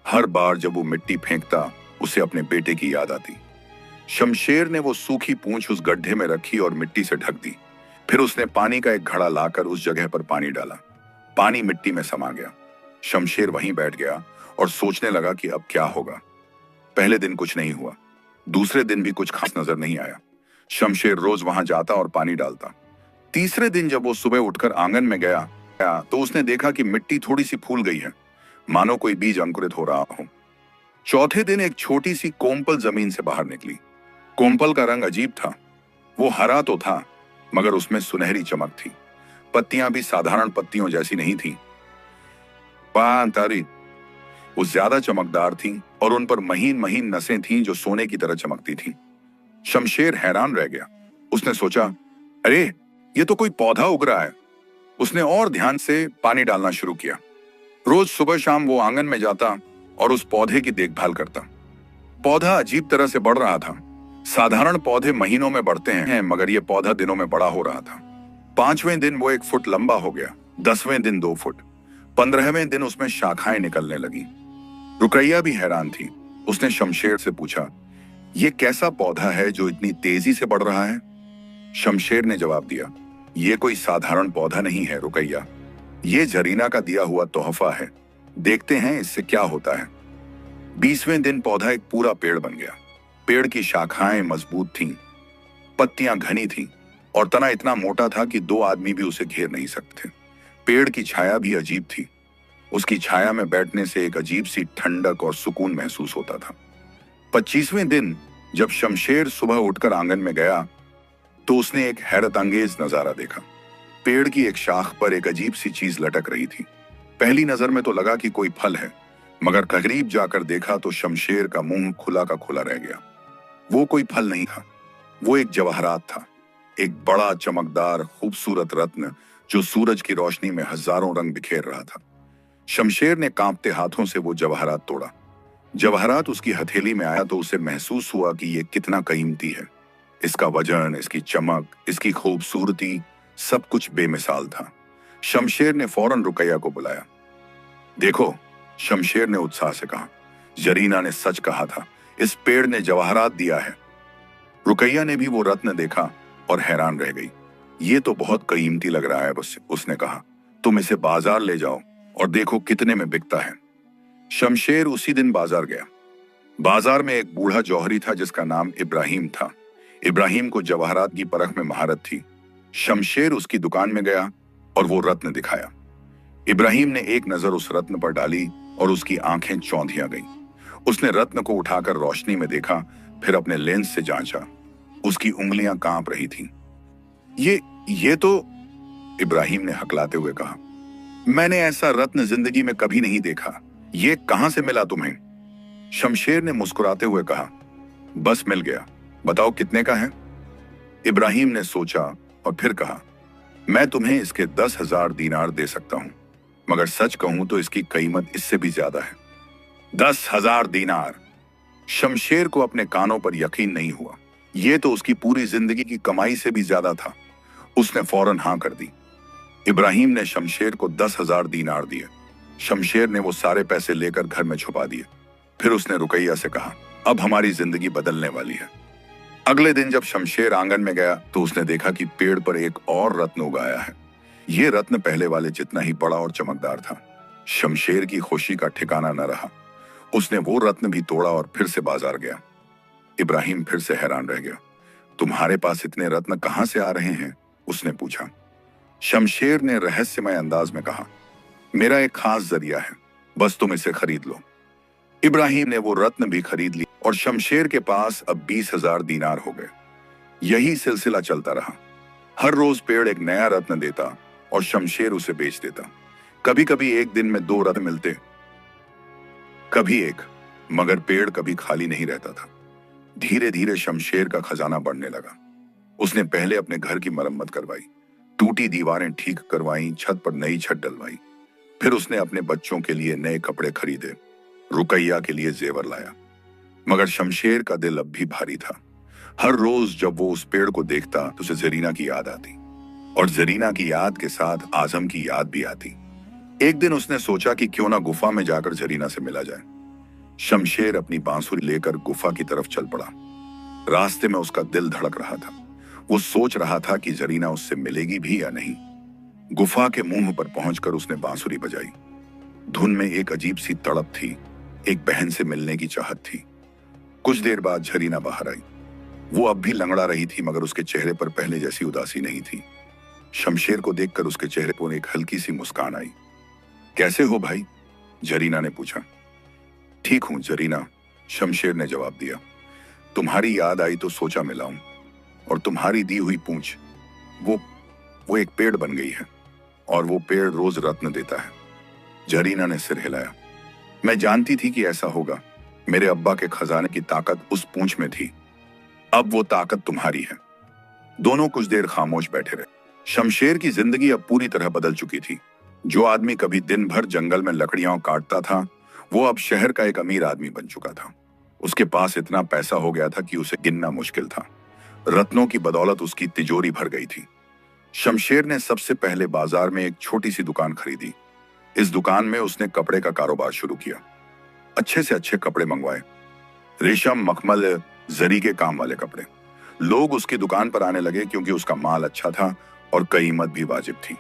हर बार जब वो मिट्टी फेंकता, उसे अपने बेटे की याद आती। शमशेर ने वो सूखी पूंछ उस गड्ढे में रखी और मिट्टी से ढक दी। फिर उसने पानी का एक घड़ा लाकर उस जगह पर पानी डाला। पानी मिट्टी में समा गया। शमशेर वहीं बैठ गया और सोचने लगा कि अब क्या होगा। पहले दिन कुछ नहीं हुआ, दूसरे दिन भी कुछ खास नजर नहीं आया। शमशेर रोज वहां जाता और पानी डालता। तीसरे दिन जब वो सुबह उठकर आंगन में गया तो उसने देखा कि मिट्टी थोड़ी सी फूल गई है, मानो कोई बीज अंकुरित हो रहा हो। चौथे दिन एक छोटी सी कोम्पल जमीन से बाहर निकली। कोम्पल का रंग अजीब था। वो हरा तो था, मगर उसमें सुनहरी चमक थी। पत्तियां भी साधारण पत्तियों जैसी नहीं थी। तारी वो ज्यादा चमकदार थी और उन पर महीन महीन नसें थीं जो सोने की तरह चमकती थीं। शमशेर हैरान रह गया। उसने सोचा, अरे ये तो कोई पौधा उग रहा है। उसने और ध्यान से पानी डालना शुरू किया। रोज सुबह शाम वो आंगन में जाता और उस पौधे की देखभाल करता। पौधा अजीब तरह से बढ़ रहा था। साधारण पौधे महीनों में बढ़ते हैं, मगर यह पौधा दिनों में बड़ा हो रहा था। 5वें दिन वो 1 फुट लंबा हो गया, 10वें दिन 2 फुट, 15वें दिन उसमें शाखाएं निकलने लगी। रुकैया भी हैरान थी। उसने शमशेर से पूछा, ये कैसा पौधा है जो इतनी तेजी से बढ़ रहा है? शमशेर ने जवाब दिया, ये कोई साधारण पौधा नहीं है रुकैया, ये झरीना का दिया हुआ तोहफा है। देखते हैं इससे क्या होता है। 20वें दिन पौधा एक पूरा पेड़ बन गया। पेड़ की शाखाएं मजबूत थीं, पत्तियां घनी थीं और तना इतना मोटा था कि 2 आदमी भी उसे घेर नहीं सकते। पेड़ की छाया भी अजीब थी। उसकी छाया में बैठने से एक अजीब सी ठंडक और सुकून महसूस होता था। 25वें दिन जब शमशेर सुबह उठकर आंगन में गया तो उसने एक हैरत अंगेज नजारा देखा। पेड़ की एक शाख पर एक अजीब सी चीज लटक रही थी। पहली नजर में तो लगा कि कोई फल है, मगर करीब जाकर देखा तो शमशेर का मुंह खुला का खुला रह गया। वो कोई फल नहीं था, वो एक जवाहरात था। एक बड़ा चमकदार खूबसूरत रत्न जो सूरज की रोशनी में हजारों रंग बिखेर रहा था। शमशेर ने कांपते हाथों से वो जवाहरात तोड़ा। जवाहरात उसकी हथेली में आया तो उसे महसूस हुआ कि ये कितना कीमती है। इसका वजन, इसकी चमक, इसकी खूबसूरती, सब कुछ बेमिसाल था। शमशेर ने फौरन रुकैया को बुलाया। देखो, शमशेर ने उत्साह से कहा, जरीना ने सच कहा था, इस पेड़ ने जवाहरात दिया है। रुकैया ने भी वो रत्न देखा और हैरान रह गई। ये तो बहुत कीमती लग रहा है। उसने कहा, तुम इसे बाजार ले जाओ और देखो कितने में बिकता है। शमशेर उसी दिन बाजार गया। बाजार में एक बूढ़ा जौहरी था जिसका नाम इब्राहिम था। इब्राहिम को जवाहरात की परख में महारत थी। शमशेर उसकी दुकान में गया और वो रत्न दिखाया। इब्राहिम ने एक नजर उस रत्न पर डाली और उसकी आंखें चौंधियां गईं। उसने रत्न को उठाकर रोशनी में देखा, फिर अपने लेंस से जांचा। उसकी उंगलियां कांप रही थीं। ये तो, इब्राहिम ने हकलाते हुए कहा, मैंने ऐसा रत्न जिंदगी में कभी नहीं देखा। ये कहां से मिला तुम्हें? शमशेर ने मुस्कुराते हुए कहा, बस मिल गया, बताओ कितने का है? इब्राहिम ने सोचा और फिर कहा, मैं तुम्हें इसके 10,000 दीनार दे सकता हूं, मगर सच कहूं तो इसकी कीमत इससे भी ज्यादा है। 10,000 दीनार! शमशेर को अपने कानों पर यकीन नहीं हुआ। यह तो उसकी पूरी जिंदगी की कमाई से भी ज्यादा था। उसने फौरन हां कर दी। इब्राहिम ने शमशेर को 10,000 दीनार दिए। शमशेर ने वो सारे पैसे लेकर घर में छुपा दिए। फिर उसने रुकैया से कहा, अब हमारी जिंदगी बदलने वाली है। अगले दिन जब शमशेर आंगन में गया तो उसने देखा कि पेड़ पर एक और रत्न उगाया है। ये रत्न पहले वाले जितना ही बड़ा और चमकदार था। शमशेर की खुशी का ठिकाना न रहा। उसने वो रत्न भी तोड़ा और फिर से बाजार गया। इब्राहिम फिर से हैरान रह गया। तुम्हारे पास इतने रत्न कहां से आ रहे हैं? उसने पूछा। शमशेर ने रहस्यमय अंदाज में कहा, मेरा एक खास जरिया है, बस तुम इसे खरीद लो। इब्राहिम ने वो रत्न भी खरीद ली और शमशेर के पास अब 20,000 दीनार हो गए। यही सिलसिला चलता रहा। हर रोज पेड़ एक नया रत्न देता और शमशेर उसे बेच देता। कभी कभी एक दिन में 2 रत्न मिलते, कभी एक, मगर पेड़ कभी खाली नहीं रहता था। धीरे धीरे शमशेर का खजाना बढ़ने लगा। उसने पहले अपने घर की मरम्मत करवाई, टूटी दीवारें ठीक करवाई, छत पर नई छत डलवाई। फिर उसने अपने बच्चों के लिए नए कपड़े खरीदे, रुकैया के लिए जेवर लाया। मगर शमशेर का दिल अब भी भारी था। हर रोज जब वो उस पेड़ को देखता तो उसे जरीना की याद आती, और जरीना की याद के साथ आजम की याद भी आती। एक दिन उसने सोचा कि क्यों ना गुफा में जाकर जरीना से मिला जाए। शमशेर अपनी बांसुरी लेकर गुफा की तरफ चल पड़ा। रास्ते में उसका दिल धड़क रहा था। वो सोच रहा था कि जरीना उससे मिलेगी भी या नहीं। गुफा के मुंह पर पहुंचकर उसने बांसुरी बजाई। धुन में एक अजीब सी तड़प थी, एक बहन से मिलने की चाहत थी। कुछ देर बाद जरीना बाहर आई। वो अब भी लंगड़ा रही थी, मगर उसके चेहरे पर पहले जैसी उदासी नहीं थी। शमशेर को देखकर उसके चेहरे पर एक हल्की सी मुस्कान आई। कैसे हो भाई? जरीना ने पूछा। ठीक हूं जरीना, शमशेर ने जवाब दिया। तुम्हारी याद आई तो सोचा मिलाऊं, और तुम्हारी दी हुई पूंछ वो एक पेड़ बन गई है, और वो पेड़ रोज रत्न देता है। जरीना ने सिर हिलाया। मैं जानती थी कि ऐसा होगा। मेरे अब्बा के खजाने की ताकत उस पूंछ में थी, अब वो ताकत तुम्हारी है। दोनों कुछ देर खामोश बैठे रहे। शमशेर की जिंदगी अब पूरी तरह बदल चुकी थी। जो आदमी कभी दिन भर जंगल में लकड़ियां काटता था, वो अब शहर का एक अमीर आदमी बन चुका था। उसके पास इतना पैसा हो गया था कि उसे गिनना मुश्किल था। रत्नों की बदौलत उसकी तिजोरी भर गई थी। शमशेर ने सबसे पहले बाजार में एक छोटी सी दुकान खरीदी। इस दुकान में उसने कपड़े का कारोबार शुरू किया। अच्छे से अच्छे कपड़े मंगवाए, रेशम, मखमल, जरी के काम वाले कपड़े। लोग उसकी दुकान पर आने लगे क्योंकि उसका माल अच्छा था और कीमत भी वाजिब थी।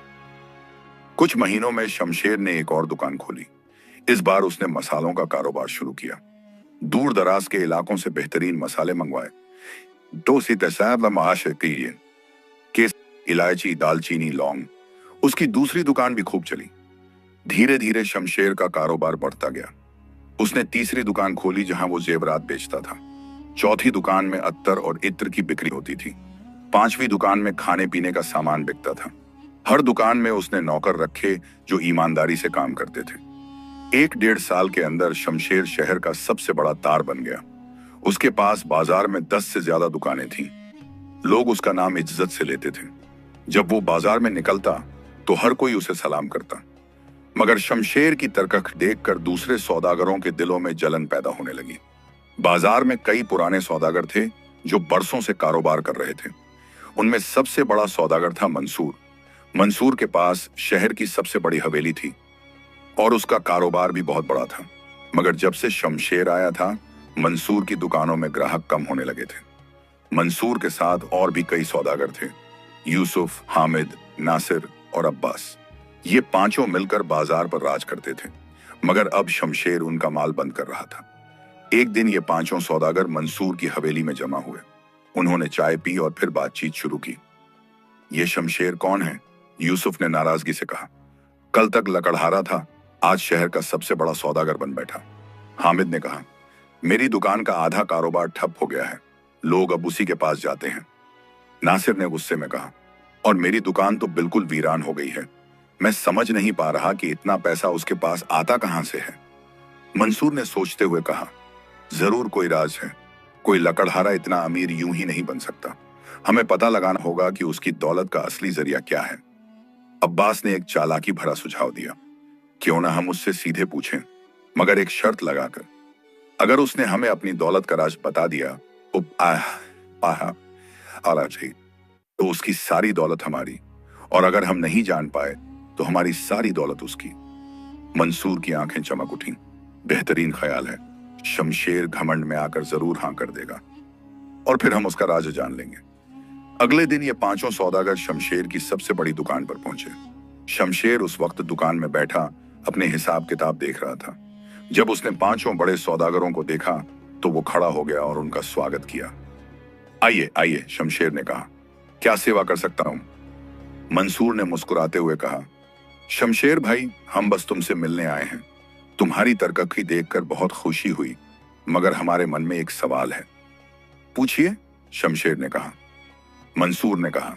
कुछ महीनों में शमशेर ने एक और दुकान खोली। इस बार उसने मसालों का कारोबार शुरू किया। दूर दराज के इलाकों से बेहतरीन मसाले मंगवाए। केस, इलायची, दालचीनी, लौंग। उसकी दूसरी दुकान भी खूब चली। धीरे धीरे शमशेर का कारोबार बढ़ता गया। उसने तीसरी दुकान खोली जहां वो जेवरात बेचता था। चौथी दुकान में अत्तर और इत्र की बिक्री होती थी। पांचवी दुकान में खाने पीने का सामान बिकता था। हर दुकान में उसने नौकर रखे जो ईमानदारी से काम करते थे। 1-1.5 साल के अंदर शमशेर शहर का सबसे बड़ा तार बन गया। उसके पास बाजार में 10 से ज्यादा दुकानें थीं। लोग उसका नाम इज्जत से लेते थे। जब वो बाजार में निकलता तो हर कोई उसे सलाम करता। मगर शमशेर की तरकख देखकर दूसरे सौदागरों के दिलों में जलन पैदा होने लगी। बाजार में कई पुराने सौदागर थे जो बरसों से कारोबार कर रहे थे। उनमें सबसे बड़ा सौदागर था मंसूर। मंसूर के पास शहर की सबसे बड़ी हवेली थी और उसका कारोबार भी बहुत बड़ा था। मगर जब से शमशेर आया था, मंसूर की दुकानों में ग्राहक कम होने लगे थे। मंसूर के साथ और भी कई सौदागर थे, यूसुफ, हामिद, नासिर और अब्बास। ये पांचों मिलकर बाजार पर राज करते थे। मगर अब शमशेर उनका माल बंद कर रहा था। एक दिन ये पांचों सौदागर मंसूर की हवेली में जमा हुए। उन्होंने चाय पी और फिर बातचीत शुरू की। ये शमशेर कौन है? यूसुफ ने नाराजगी से कहा। कल तक लकड़हारा था, आज शहर का सबसे बड़ा सौदागर बन बैठा। हामिद ने कहा, मेरी दुकान का आधा कारोबार ठप हो गया है, लोग अब उसी के पास जाते हैं। नासिर ने गुस्से में कहा, और मेरी दुकान तो बिल्कुल वीरान हो गई है। मैं समझ नहीं पा रहा कि इतना पैसा उसके पास आता कहां से है। मंसूर ने सोचते हुए कहा, जरूर कोई राज है। कोई लकड़हारा इतना अमीर यूं ही नहीं बन सकता। हमें पता लगाना होगा कि उसकी दौलत का असली जरिया क्या है। अब्बास ने एक चालाकी भरा सुझाव दिया, क्यों ना हम उससे सीधे पूछें, मगर एक शर्त लगाकर। अगर उसने हमें अपनी दौलत का राज बता दिया तो उसकी सारी दौलत हमारी, और अगर हम नहीं जान पाए तो हमारी सारी दौलत उसकी। मंसूर की आंखें चमक उठी। बेहतरीन ख्याल है। शमशेर घमंड में आकर जरूर हां कर देगा और फिर हम उसका राज जान लेंगे। अगले दिन ये पांचों सौदागर शमशेर की सबसे बड़ी दुकान पर पहुंचे। शमशेर उस वक्त दुकान में बैठा अपने हिसाब किताब देख रहा था। जब उसने पांचों बड़े सौदागरों को देखा तो वो खड़ा हो गया और उनका स्वागत किया। आइए आइए, शमशेर ने कहा, क्या सेवा कर सकता हूं? मंसूर ने मुस्कुराते हुए कहा, शमशेर भाई, हम बस तुमसे मिलने आए हैं। तुम्हारी तरक्की देखकर बहुत खुशी हुई, मगर हमारे मन में एक सवाल है। पूछिए, शमशेर ने कहा। मंसूर ने कहा,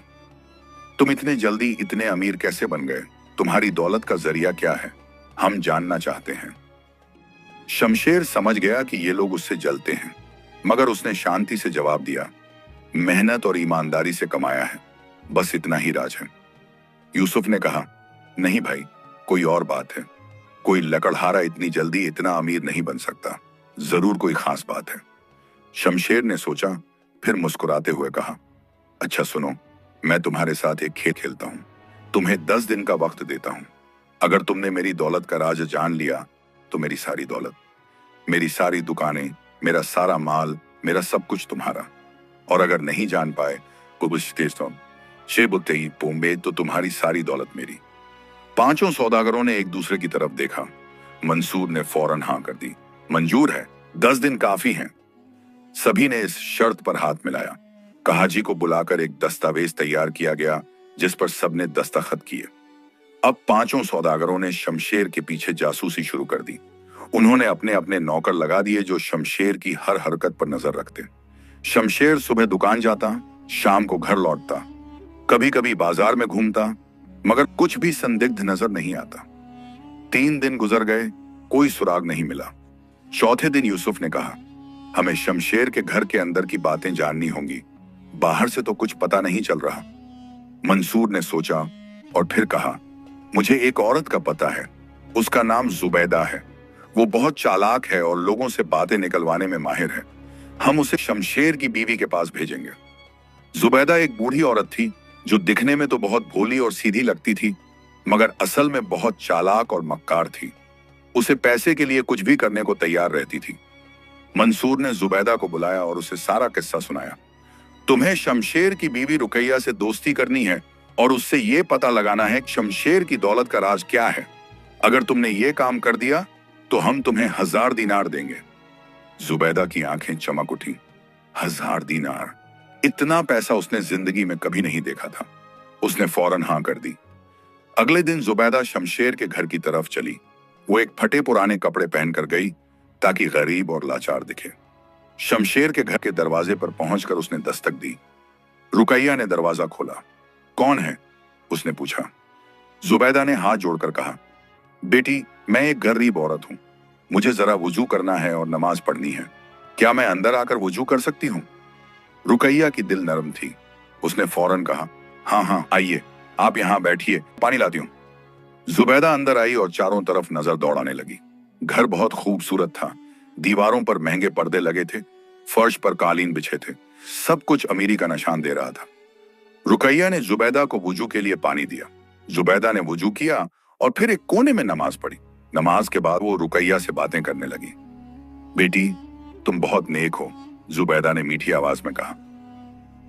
तुम इतने जल्दी इतने अमीर कैसे बन गए? तुम्हारी दौलत का जरिया क्या है? हम जानना चाहते हैं। शमशेर समझ गया कि ये लोग उससे जलते हैं, मगर उसने शांति से जवाब दिया, मेहनत और ईमानदारी से कमाया है, बस इतना ही राज है। यूसुफ ने कहा, नहीं भाई, कोई और बात है। कोई लकड़हारा इतनी जल्दी इतना अमीर नहीं बन सकता, जरूर कोई खास बात है। शमशेर ने सोचा, फिर मुस्कुराते हुए कहा, अच्छा सुनो, मैं तुम्हारे साथ एक खेल खेलता हूं। तुम्हें 10 दिन का वक्त देता हूं। अगर तुमने मेरी दौलत का राज जान लिया तो मेरी सारी दौलत, मेरी सारी दुकानें, मेरा सारा माल, मेरा सब कुछ तुम्हारा। और अगर नहीं जान पाए तो तुम्हारी सारी दौलत मेरी। पांचों सौदागरों ने एक दूसरे की तरफ देखा। मंसूर ने फौरन हां कर दी, मंजूर है, 10 दिन काफी हैं। सभी ने इस शर्त पर हाथ मिलाया। कहाजी को बुलाकर एक दस्तावेज तैयार किया गया जिस पर सबने दस्तखत किए। अब पांचों सौदागरों ने शमशेर के पीछे जासूसी शुरू कर दी। उन्होंने अपने अपने नौकर लगा दिए जो शमशेर की हर हरकत पर नजर रखते। शमशेर सुबह दुकान जाता, शाम को घर लौटता, कभी कभी बाजार में घूमता, मगर कुछ भी संदिग्ध नजर नहीं आता। 3 दिन गुजर गए, कोई सुराग नहीं मिला। चौथे दिन यूसुफ ने कहा, हमें शमशेर के घर के अंदर की बातें जाननी होंगी, बाहर से तो कुछ पता नहीं चल रहा। मंसूर ने सोचा और फिर कहा, मुझे एक औरत का पता है, उसका नाम जुबैदा है। वो बहुत चालाक है और लोगों से बातें निकलवाने में माहिर है। हम उसे शमशेर की बीवी के पास भेजेंगे। जुबैदा एक बूढ़ी औरत थी जो दिखने में तो बहुत भोली और सीधी लगती थी, मगर असल में बहुत चालाक और मक्कार थी। उसे पैसे के लिए कुछ भी करने को तैयार रहती थी। मंसूर ने जुबैदा को बुलाया और उसे सारा किस्सा सुनाया। तुम्हें शमशेर की बीवी रुकैया से दोस्ती करनी है और उससे यह पता लगाना है कि शमशेर की दौलत का राज क्या है। अगर तुमने ये काम कर दिया तो हम तुम्हें 1000 दीनार देंगे। जुबैदा की आंखें चमक उठी। 1000 दीनार, इतना पैसा उसने जिंदगी में कभी नहीं देखा था। उसने फौरन हां कर दी। अगले दिन जुबैदा शमशेर के घर की तरफ चली। वो एक फटे पुराने कपड़े पहनकर गई ताकि गरीब और लाचार दिखे। शमशेर के घर के दरवाजे पर पहुंचकर उसने दस्तक दी। रुकैया ने दरवाजा खोला। कौन है? उसने पूछा। जुबैदा ने हाथ जोड़कर कहा, बेटी, मैं एक गरीब औरत हूं, मुझे जरा वुजू करना है और नमाज पढ़नी है। क्या मैं अंदर आकर वुजू कर सकती हूं? रुकैया की दिल नरम थी। उसने फौरन कहा, हाँ हाँ आइए, आप यहां बैठिए, पानी लाती हूं। जुबैदा अंदर आई और चारों तरफ नजर दौड़ाने लगी। घर बहुत खूबसूरत था। दीवारों पर महंगे पर्दे लगे थे, फर्श पर कालीन बिछे थे, सब कुछ अमीरी का निशान दे रहा था। रुकैया ने जुबैदा को वुजू के लिए पानी दिया। जुबैदा ने वुजू किया और फिर एक कोने में नमाज पढ़ी। नमाज के बाद वो रुकैया से बातें करने लगी। बेटी, तुम बहुत नेक हो, जुबैदा ने मीठी आवाज में कहा।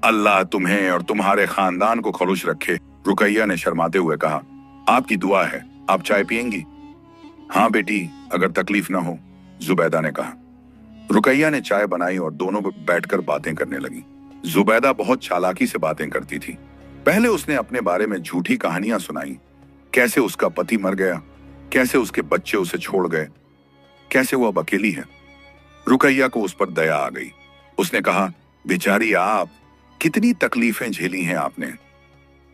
अल्लाह तुम्हें और तुम्हारे खानदान को खुश रखे, रुकैया ने शर्माते हुए कहा। आपकी दुआ है, आप चाय पिएंगी? हाँ बेटी, अगर तकलीफ ना हो, जुबैदा ने कहा। रुकैया ने चाय बनाई और दोनों बैठकर बातें करने लगी। जुबैदा बहुत चालाकी से बातें करती थी। पहले उसने अपने बारे में झूठी कहानियां सुनाई, कैसे उसका पति मर गया, कैसे उसके बच्चे उसे छोड़ गए, कैसे वो अब अकेली है। रुकैया को उस पर दया आ गई। उसने कहा, बेचारी आप, कितनी तकलीफें झेली हैं आपने।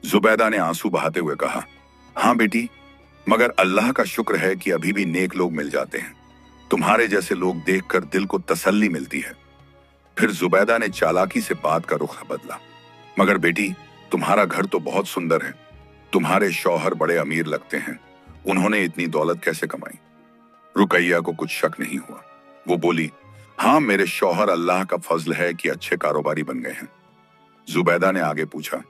जुबैदा ने आंसू बहाते हुए कहा, हाँ बेटी, मगर अल्लाह का शुक्र है कि अभी भी नेक लोग मिल जाते हैं। तुम्हारे जैसे लोग देखकर दिल को तसल्ली मिलती है। फिर जुबैदा ने चालाकी से बात का रुख बदला। मगर बेटी, तुम्हारा घर तो बहुत सुंदर है, तुम्हारे शौहर बड़े अमीर लगते हैं, उन्होंने इतनी दौलत कैसे कमाई? रुकैया को कुछ शक नहीं हुआ। वो बोली, हाँ, मेरे शौहर अल्लाह का फजल है कि अच्छे कारोबारी बन गए हैं। जुबैदा ने आगे पूछा,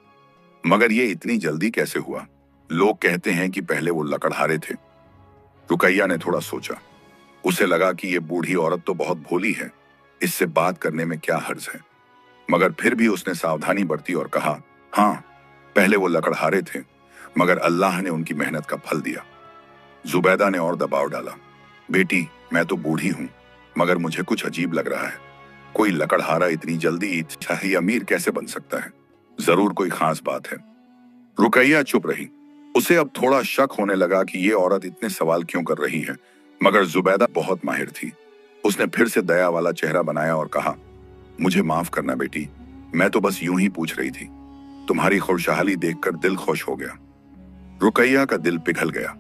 मगर ये इतनी जल्दी कैसे हुआ? लोग कहते हैं कि पहले वो लकड़हारे थे। रुकैया ने थोड़ा सोचा। उसे लगा कि ये बूढ़ी औरत तो बहुत भोली है, इससे बात करने में क्या हर्ज है। मगर फिर भी उसने सावधानी बरती और कहा, हाँ, पहले वो लकड़हारे थे, मगर अल्लाह ने उनकी मेहनत का फल दिया। जुबैदा ने और दबाव डाला, बेटी, मैं तो बूढ़ी हूं, मगर मुझे कुछ अजीब लग रहा है। कोई लकड़हारा इतनी जल्दी शाही अमीर कैसे बन सकता है? जरूर कोई खास बात है। रुकैया चुप रही। उसे अब थोड़ा शक होने लगा कि ये औरत इतने सवाल क्यों कर रही है, मगर जुबैदा बहुत माहिर थी। उसने फिर से दया वाला चेहरा बनाया और कहा, मुझे माफ करना बेटी, मैं तो बस यूं ही पूछ रही थी। तुम्हारी खुशहाली देखकर दिल खुश हो गया। रुकैया का दिल पिघल गया।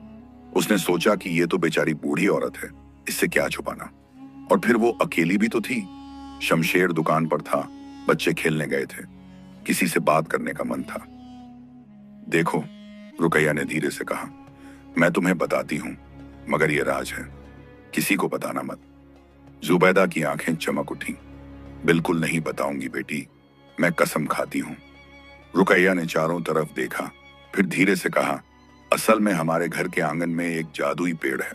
उसने सोचा कि ये तो बेचारी बूढ़ी औरत है, इससे क्या छुपाना। और फिर वो अकेली भी तो थी। शमशेर दुकान पर था, बच्चे खेलने गए थे, किसी से बात करने का मन था। देखो, रुकैया ने धीरे से कहा, मैं तुम्हें बताती हूं, मगर ये राज है, किसी को बताना मत। जुबैदा की आंखें चमक उठी। बिल्कुल नहीं बताऊंगी बेटी, मैं कसम खाती हूं। रुकैया ने चारों तरफ देखा, फिर धीरे से कहा, असल में हमारे घर के आंगन में एक जादुई पेड़ है।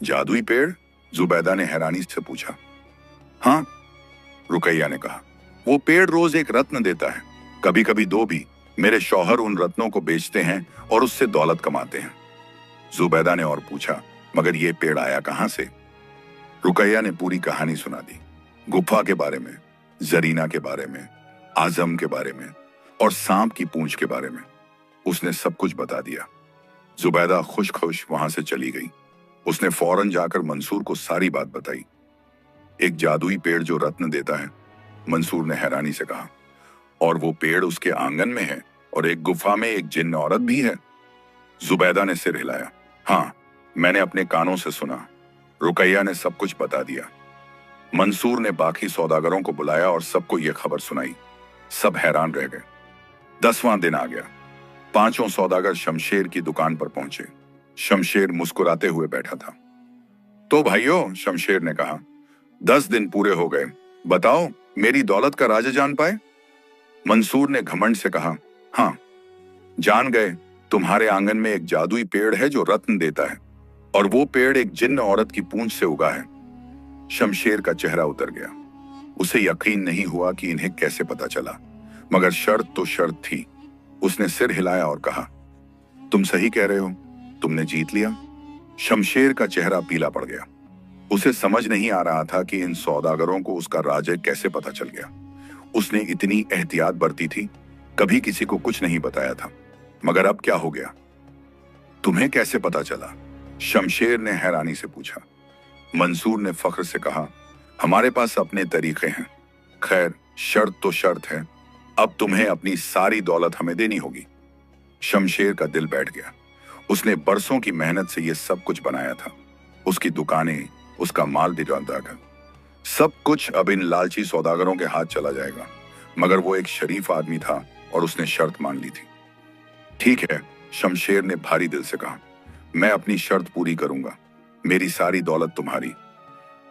जादुई पेड़? जुबैदा ने हैरानी से पूछा। हाँ, रुकैया ने कहा, वो पेड़ रोज एक रत्न देता है, कभी कभी दो भी। मेरे शौहर उन रत्नों को बेचते हैं और उससे दौलत कमाते हैं। जुबैदा ने और पूछा, मगर ये पेड़ आया कहां से? रुकैया ने पूरी कहानी सुना दी, गुफा के बारे में, जरीना के बारे में, आजम के बारे में और सांप की पूंछ के बारे में। उसने सब कुछ बता दिया। जुबैदा खुश खुश वहां से चली गई। उसने फौरन जाकर मंसूर को सारी बात बताई। एक जादुई पेड़ जो रत्न देता है, मंसूर ने हैरानी से कहा। और वो पेड़ उसके आंगन में है और एक गुफा में एक जिन्न औरत भी है। जुबैदा ने सिर हिलाया। हाँ, मैंने अपने कानों से सुना। रुकैया ने सब कुछ बता दिया। मंसूर ने बाकी सौदागरों को बुलाया और सबको यह खबर सुनाई। सब हैरान रह गए। 10वां दिन आ गया। पांचों सौदागर शमशेर की दुकान पर पहुंचे। शमशेर मुस्कुराते हुए बैठा था। तो भाइयों, शमशेर ने कहा, 10 दिन पूरे हो गए, बताओ मेरी दौलत का राज जान पाए? मंसूर ने घमंड से कहा, हाँ, जान गए। तुम्हारे आंगन में एक जादुई पेड़ है जो रत्न देता है, और वो पेड़ एक जिन्न औरत की पूंछ से उगा है। शमशेर का चेहरा उतर गया। उसे यकीन नहीं हुआ कि इन्हें कैसे पता चला, मगर शर्त तो शर्त थी। उसने सिर हिलाया और कहा, तुम सही कह रहे हो, तुमने जीत लिया। शमशेर का चेहरा पीला पड़ गया। उसे समझ नहीं आ रहा था कि इन सौदागरों को उसका राज कैसे पता चल गया। उसने इतनी एहतियात बरती थी, कभी किसी को कुछ नहीं बताया था, मगर अब क्या हो गया? तुम्हें कैसे पता चला? शमशेर ने हैरानी से पूछा। मंसूर ने फख्र से कहा, हमारे पास अपने तरीके हैं। खैर, शर्त तो शर्त है, अब तुम्हें अपनी सारी दौलत हमें देनी होगी। शमशेर का दिल बैठ गया। उसने बरसों की मेहनत से यह सब कुछ बनाया था। उसकी दुकानें, उसका माल दिलाकर, सब कुछ अब इन लालची सौदागरों के हाथ चला जाएगा। मगर वो एक शरीफ आदमी था और उसने शर्त मान ली थी। ठीक है, शमशेर ने भारी दिल से कहा, मैं अपनी शर्त पूरी करूंगा। मेरी सारी दौलत तुम्हारी।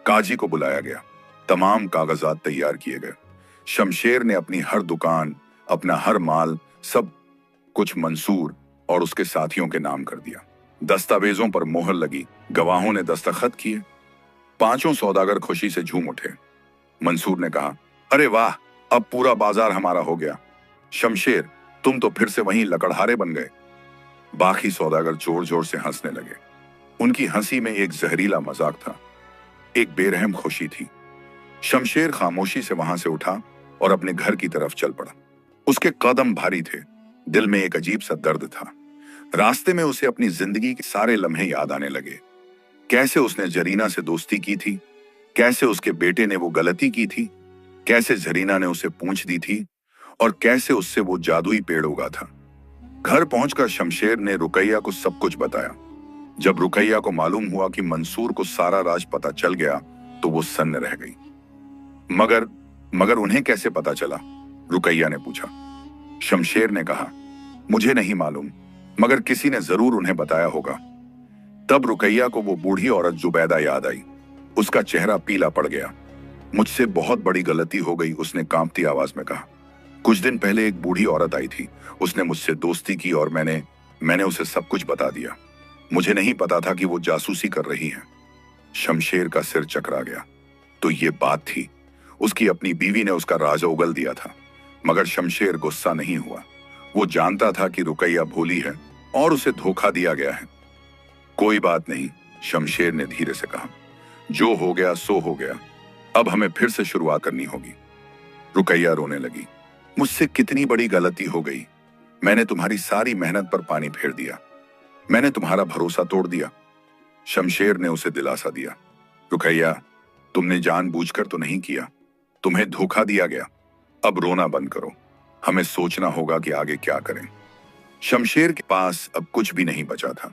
काजी को बुलाया गया। तमाम कागजात तैयार किए गए। शमशेर ने अपनी हर दुकान, अपना हर माल, सब कुछ मंसूर और उसके साथियों के नाम कर दिया। दस्तावेजों पर मोहर लगी, गवाहों ने दस्तखत किए। पांचों सौदागर खुशी से झूम उठे। मंसूर ने कहा, अरे वाह, अब पूरा बाजार हमारा हो गया। शमशेर, तुम तो फिर से वहीं लकड़हारे बन गए। बाकी सौदागर जोर जोर से हंसने लगे। उनकी हंसी में एक जहरीला मजाक था, एक बेरहम खुशी थी। शमशेर खामोशी से वहां से उठा और अपने घर की तरफ चल पड़ा। उसके कदम भारी थे, दिल में एक अजीब सा दर्द था। रास्ते में उसे अपनी जिंदगी के सारे लम्हे याद आने लगे। कैसे उसने जरीना से दोस्ती की थी, कैसे उसके बेटे ने वो गलती की थी, कैसे जरीना ने उसे पूंछ दी थी, और कैसे उससे वो जादुई पेड़ उगा था। घर पहुंचकर शमशेर ने रुकैया को सब कुछ बताया। जब रुकैया को मालूम हुआ कि मंसूर को सारा राज पता चल गया, तो वो सन्न रह गई। मगर उन्हें कैसे पता चला? रुकैया ने पूछा। शमशेर ने कहा, मुझे नहीं मालूम, मगर किसी ने जरूर उन्हें बताया होगा। तब रुकैया को वो बूढ़ी औरत जुबैदा याद आई। उसका चेहरा पीला पड़ गया। मुझसे बहुत बड़ी गलती हो गई, उसने कांपती आवाज में कहा। कुछ दिन पहले एक बूढ़ी औरत आई थी, उसने मुझसे दोस्ती की और मैंने उसे सब कुछ बता दिया। मुझे नहीं पता था कि वो जासूसी कर रही है। शमशेर का सिर चकरा गया। तो ये बात थी, उसकी अपनी बीवी ने उसका राज उगल दिया था। मगर शमशेर गुस्सा नहीं हुआ। वो जानता था कि रुकैया भोली है और उसे धोखा दिया गया है। कोई बात नहीं, शमशेर ने धीरे से कहा, जो हो गया सो हो गया, अब हमें फिर से शुरुआत करनी होगी। रुकैया रोने लगी। मुझसे कितनी बड़ी गलती हो गई। मैंने तुम्हारी सारी मेहनत पर पानी फेर दिया, मैंने तुम्हारा भरोसा तोड़ दिया। शमशेर ने उसे दिलासा दिया, रुकैया, तुमने जानबूझकर तो नहीं किया, तुम्हें धोखा दिया गया। अब रोना बंद करो, हमें सोचना होगा कि आगे क्या करें। शमशेर के पास अब कुछ भी नहीं बचा था।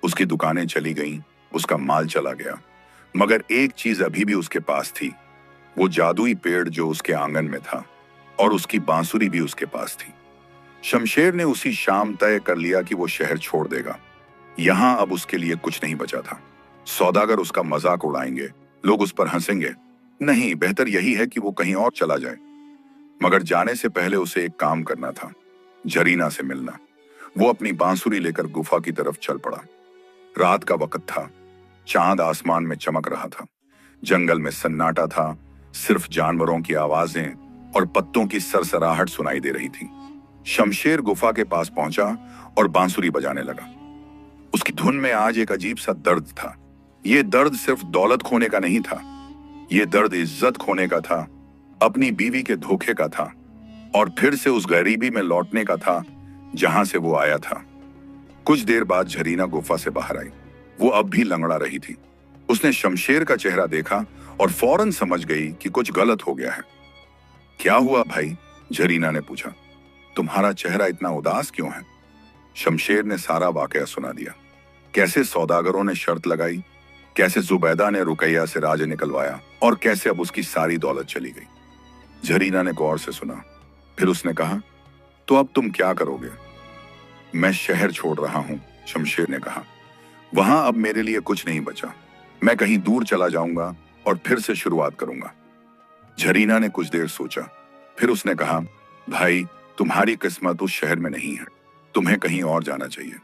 उसकी दुकानें चली गईं, उसका माल चला गया, मगर एक चीज अभी भी उसके पास थी, वो जादुई पेड़ जो उसके आंगन में था, और उसकी बांसुरी भी उसके पास थी। शमशेर ने उसी शाम तय कर लिया कि वो शहर छोड़ देगा। यहां अब उसके लिए कुछ नहीं बचा था। सौदागर उसका मजाक उड़ाएंगे, लोग उस पर हंसेंगे। नहीं, बेहतर यही है कि वो कहीं और चला जाए। मगर जाने से पहले उसे एक काम करना था, जरीना से मिलना। वो अपनी बांसुरी लेकर गुफा की तरफ चल पड़ा। रात का वक्त था, चांद आसमान में चमक रहा था। जंगल में सन्नाटा था, सिर्फ जानवरों की आवाजें और पत्तों की सरसराहट सुनाई दे रही थी। शमशेर गुफा के पास पहुंचा और बांसुरी बजाने लगा। उसकी धुन में आज एक अजीब सा दर्द था। ये दर्द सिर्फ दौलत खोने का नहीं था, ये दर्द इज्जत खोने का था, अपनी बीवी के धोखे का था, और फिर से उस गरीबी में लौटने का था जहां से वो आया था। कुछ देर बाद झरीना गुफा से बाहर आई। वो अब भी लंगड़ा रही थी। उसने शमशेर का चेहरा देखा और फौरन समझ गई कि कुछ गलत हो गया है। क्या हुआ भाई? झरीना ने पूछा। तुम्हारा चेहरा इतना उदास क्यों है? शमशेर ने सारा वाकया सुना दिया। कैसे सौदागरों ने शर्त लगाई, कैसे जुबैदा ने रुकैया से राज निकलवाया, और कैसे अब उसकी सारी दौलत चली गई। झरीना ने गौर से सुना, फिर उसने कहा, तो अब तुम क्या करोगे? मैं शहर छोड़ रहा हूं, शमशेर ने कहा। वहां अब मेरे लिए कुछ नहीं बचा। मैं कहीं दूर चला जाऊंगा और फिर से शुरुआत करूंगा। झरीना ने कुछ देर सोचा, फिर उसने कहा, भाई, तुम्हारी किस्मत उस शहर में नहीं है। तुम्हें कहीं और जाना चाहिए,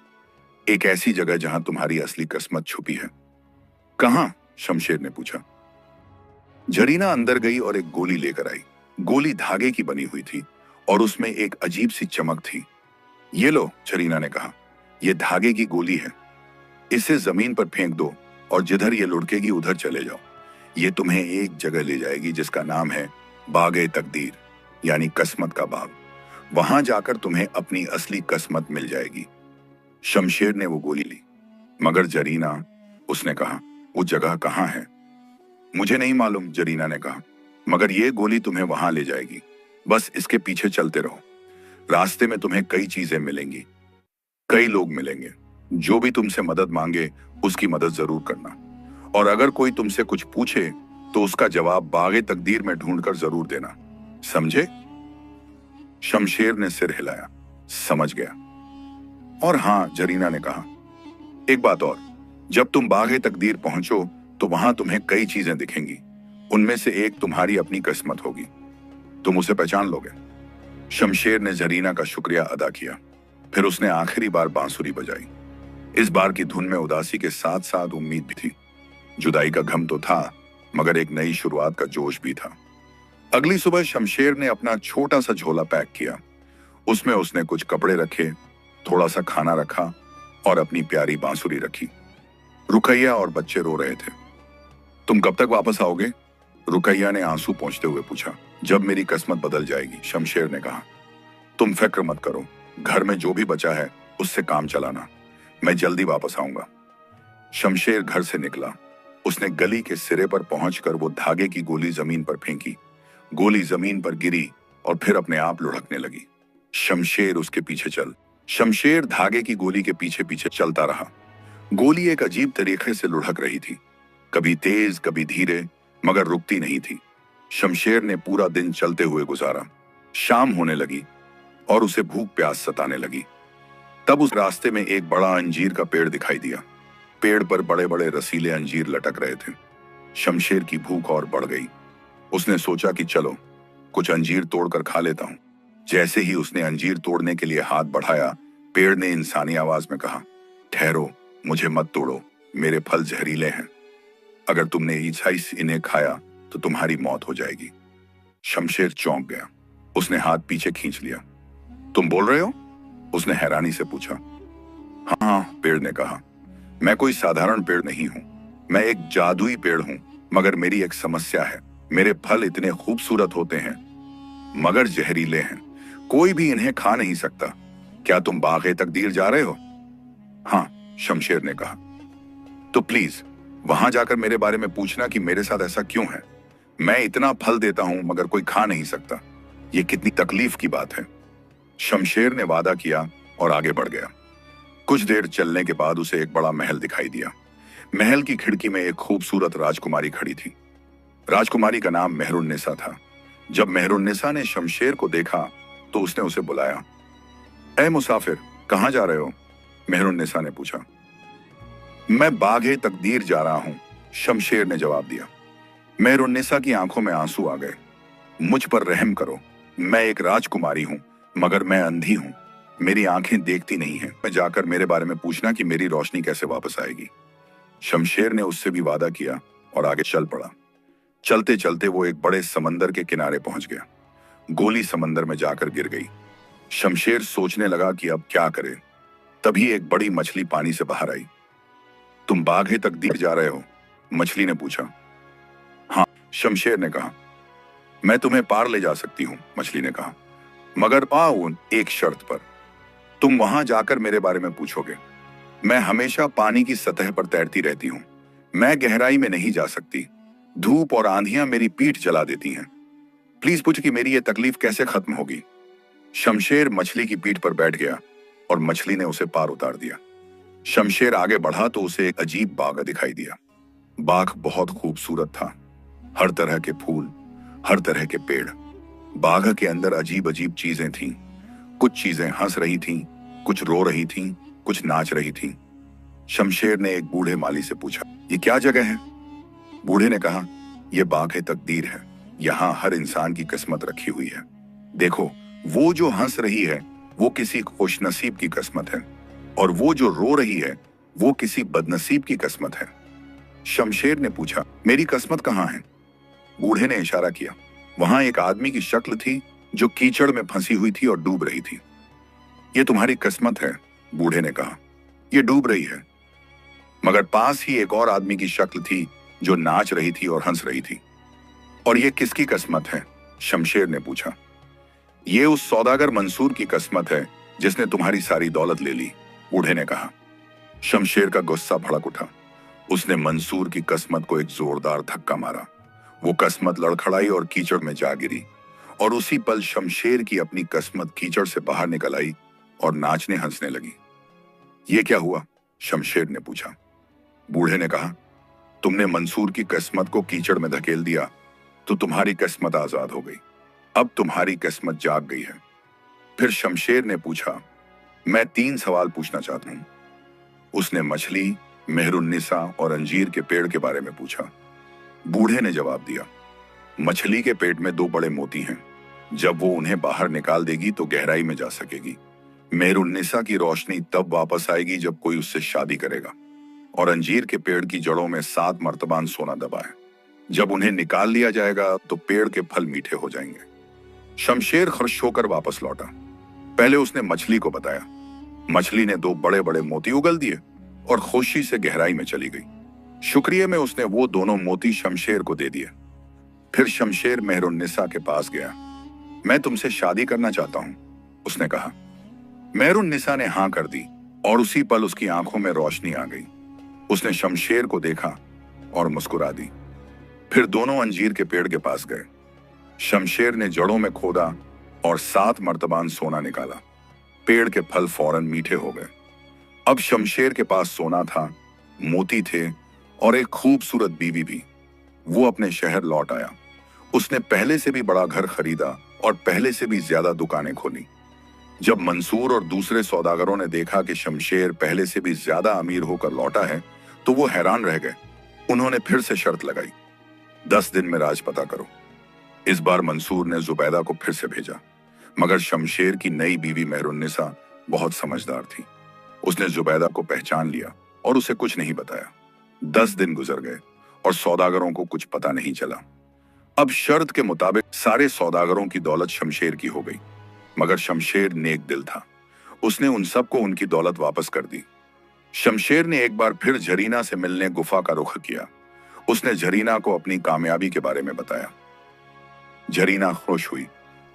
एक ऐसी जगह जहां तुम्हारी असली किस्मत छुपी है। कहां? शमशेर ने पूछा। झरीना अंदर गई और एक गोली लेकर आई। गोली धागे की बनी हुई थी और उसमें एक अजीब सी चमक थी। ये लो, झरीना ने कहा, यह धागे की गोली है। इसे जमीन पर फेंक दो और जिधर ये लुढ़केगी उधर चले जाओ। ये तुम्हें एक जगह ले जाएगी जिसका नाम है बागे तकदीर, यानी किस्मत का बाग। वहां जाकर तुम्हें अपनी असली किस्मत मिल जाएगी। शमशेर ने वो गोली ली। मगर झरीना, उसने कहा, वो जगह कहां है? मुझे नहीं मालूम, झरीना ने कहा, मगर ये गोली तुम्हें वहां ले जाएगी। बस इसके पीछे चलते रहो। रास्ते में तुम्हें कई चीजें मिलेंगी, कई लोग मिलेंगे। जो भी तुमसे मदद मांगे उसकी मदद जरूर करना, और अगर कोई तुमसे कुछ पूछे तो उसका जवाब बागे तकदीर में ढूंढकर जरूर देना। समझे? शमशेर ने सिर हिलाया, समझ गया। और हां, झरीना ने कहा, एक बात और, जब तुम बागे तकदीर पहुंचो तो वहां तुम्हें कई चीजें दिखेंगी। उनमें से एक तुम्हारी अपनी किस्मत होगी। तुम उसे पहचान लोगे। शमशेर ने झरीना का शुक्रिया अदा किया। फिर उसने आखिरी बार बांसुरी बजाई। इस बार की धुन में उदासी के साथ साथ उम्मीद भी थी। जुदाई का गम तो था, मगर एक नई शुरुआत का जोश भी था। अगली सुबह शमशेर ने अपना छोटा सा झोला पैक किया। उसमें उसने कुछ कपड़े रखे, थोड़ा सा खाना रखा और अपनी प्यारी बांसुरी रखी। रुकैया और बच्चे रो रहे थे। तुम कब तक वापस आओगे? रुकैया ने आंसू पोंछते हुए पूछा। जब मेरी किस्मत बदल जाएगी, शमशेर ने कहा। तुम फिक्र मत करो, घर में जो भी बचा है उससे काम चलाना। मैं जल्दी वापस आऊंगा। शमशेर घर से निकला। उसने गली के सिरे पर पहुंचकर वो धागे की गोली जमीन पर फेंकी। गोली जमीन पर गिरी और फिर अपने आप लुढ़कने लगी। शमशेर उसके पीछे चल। शमशेर धागे की गोली के पीछे पीछे चलता रहा। गोली एक अजीब तरीके से लुढ़क रही थी, कभी तेज कभी धीरे, मगर रुकती नहीं थी। शमशेर ने पूरा दिन चलते हुए गुजारा। शाम होने लगी और उसे भूख प्यास सताने लगी। तब उस रास्ते में एक बड़ा अंजीर का पेड़ दिखाई दिया। पेड़ पर बड़े बड़े रसीले अंजीर लटक रहे थे। शमशेर की भूख और बढ़ गई। उसने सोचा कि चलो कुछ अंजीर तोड़कर खा लेता हूं। जैसे ही उसने अंजीर तोड़ने के लिए हाथ बढ़ाया, पेड़ ने इंसानी आवाज में कहा, ठहरो, मुझे मत तोड़ो, मेरे फल जहरीले हैं। अगर तुमने इन्हें खाया तो तुम्हारी मौत हो जाएगी। शमशेर चौंक गया। उसने हाथ पीछे खींच लिया। तुम बोल रहे हो? उसने हैरानी से पूछा। हाँ, पेड़ ने कहा, मैं कोई साधारण पेड़ नहीं हूं, मैं एक जादुई पेड़ हूं। मगर मेरी एक समस्या है, मेरे फल इतने खूबसूरत होते हैं मगर जहरीले हैं। कोई भी इन्हें खा नहीं सकता। क्या तुम बागे तकदीर जा रहे हो? हाँ, शमशेर ने कहा। तो प्लीज वहां जाकर मेरे बारे में पूछना कि मेरे साथ ऐसा क्यों है। मैं इतना फल देता हूं मगर कोई खा नहीं सकता। ये कितनी तकलीफ की बात है। शमशेर ने वादा किया और आगे बढ़ गया। कुछ देर चलने के बाद उसे एक बड़ा महल दिखाई दिया। महल की खिड़की में एक खूबसूरत राजकुमारी खड़ी थी। राजकुमारी का नाम मेहरुन्निसा था। जब मेहरुन्निसा ने शमशेर को देखा तो उसने उसे बुलाया। ऐ मुसाफिर, कहाँ जा रहे हो? मेहरुन्निसा ने पूछा। मैं बाग़े तकदीर जा रहा हूं, शमशेर ने जवाब दिया। मेहरुन्निसा की आंखों में आंसू आ गए। मुझ पर रहम करो, मैं एक राजकुमारी हूं, मगर मैं अंधी हूं। मेरी आंखें देखती नहीं हैं। मैं जाकर मेरे बारे में पूछना कि मेरी रोशनी कैसे वापस आएगी। शमशेर ने उससे भी वादा किया और आगे चल पड़ा। चलते चलते वो एक बड़े समंदर के किनारे पहुंच गया। गोली समंदर में जाकर गिर गई। शमशेर सोचने लगा कि अब क्या करे। तभी एक बड़ी मछली पानी से बाहर आई। तुम बाग़े तकदीर जा रहे हो? मछली ने पूछा। हाँ, शमशेर ने कहा। मैं तुम्हें पार ले जा सकती हूँ, मछली ने कहा, मगर एक शर्त पर। तुम वहां जाकर मेरे बारे में पूछोगे। मैं हमेशा पानी की सतह पर तैरती रहती हूँ। मैं गहराई में नहीं जा सकती। धूप और आंधियां मेरी पीठ जला देती हैं। प्लीज पूछ कि मेरी ये तकलीफ कैसे खत्म होगी। शमशेर मछली की पीठ पर बैठ गया और मछली ने उसे पार उतार दिया। शमशेर आगे बढ़ा तो उसे एक अजीब बाग दिखाई दिया। बाग बहुत खूबसूरत था। हर तरह के फूल, हर तरह के पेड़। बाग के अंदर अजीब अजीब चीजें थीं। कुछ चीजें हंस रही थीं, कुछ रो रही थीं, कुछ नाच रही थीं। शमशेर ने एक बूढ़े माली से पूछा, ये क्या जगह है? बूढ़े ने कहा, यह बाग़े तकदीर है। यहाँ हर इंसान की किस्मत रखी हुई है। देखो, वो जो हंस रही है वो किसी खुशनसीब की किस्मत है, और वो जो रो रही है वो किसी बदनसीब की किस्मत है। शमशेर ने पूछा, मेरी किस्मत कहाँ है? बूढ़े ने इशारा किया। वहां एक आदमी की शक्ल थी जो कीचड़ में फंसी हुई थी और डूब रही थी। ये तुम्हारी किस्मत है, बूढ़े ने कहा। ये डूब रही है। मगर पास ही एक और आदमी की शक्ल थी जो नाच रही थी और हंस रही थी। और ये किसकी किस्मत है? शमशेर ने पूछा। ये उस सौदागर मंसूर की किस्मत है जिसने तुम्हारी सारी दौलत ले ली, बूढ़े ने कहा। शमशेर का गुस्सा भड़क उठा। उसने मंसूर की किस्मत को एक जोरदार धक्का मारा। वो किस्मत लड़खड़ाई और कीचड़ में जा गिरी, और उसी पल शमशेर की अपनी किस्मत कीचड़ से बाहर निकल आई और नाचने हंसने लगी। ये क्या हुआ? शमशेर ने पूछा। बूढ़े ने कहा, तुमने मंसूर की किस्मत को कीचड़ में धकेल दिया तो तुम्हारी किस्मत आजाद हो गई। अब तुम्हारी किस्मत जाग गई है। फिर शमशेर ने पूछा, मैं 3 सवाल पूछना चाहता हूं। उसने मछली, मेहरुन्निसा और अंजीर के पेड़ के बारे में पूछा। बूढ़े ने जवाब दिया, मछली के पेट में 2 बड़े मोती हैं। जब वो उन्हें बाहर निकाल देगी तो गहराई में जा सकेगी। मेहरुन्निसा की रोशनी तब वापस आएगी जब कोई उससे शादी करेगा। और अंजीर के पेड़ की जड़ों में 7 मर्तबान सोना दबा है। जब उन्हें निकाल लिया जाएगा तो पेड़ के फल मीठे हो जाएंगे। शमशेर खुश होकर वापस लौटा। पहले उसने मछली को बताया। मछली ने 2 बड़े बड़े मोती उगल दिए और खुशी से गहराई में चली गई। शुक्रिया में उसने वो दोनों मोती शमशेर को दे दिए। फिर शमशेर मेहरुन्निसा के पास गया। मैं तुमसे शादी करना चाहता हूं, उसने कहा। मेहरुन्निसा ने हां कर दी और उसी पल उसकी आंखों में रोशनी आ गई। उसने शमशेर को देखा और मुस्कुरा दी। फिर दोनों अंजीर के पेड़ के पास गए। शमशेर ने जड़ों में खोदा और 7 मर्तबान सोना निकाला। पेड़ के फल फौरन मीठे हो गए। अब शमशेर के पास सोना था, मोती थे और एक खूबसूरत बीवी भी। वो अपने शहर लौट आया। उसने पहले से भी बड़ा घर खरीदा और पहले से भी ज्यादा दुकानें खोली। जब मंसूर और दूसरे सौदागरों ने देखा कि शमशेर पहले से भी ज्यादा अमीर होकर लौटा है तो वो हैरान रह गए। उन्होंने फिर से शर्त लगाई, 10 दिन में राज पता करो। इस बार मंसूर ने जुबैदा को फिर से भेजा, मगर शमशेर की नई बीवी मेहरुन्निसा बहुत समझदार थी। उसने जुबैदा को पहचान लिया और उसे कुछ नहीं बताया। 10 दिन गुजर गए और सौदागरों को कुछ पता नहीं चला। अब शर्त के मुताबिक सारे सौदागरों की दौलत शमशेर की हो गई, मगर शमशेर नेक दिल था। उसने उन सबको उनकी दौलत वापस कर दी। शमशेर ने एक बार फिर जरीना से मिलने गुफा का रुख किया। उसने जरीना को अपनी कामयाबी के बारे में बताया। जरीना खुश हुई।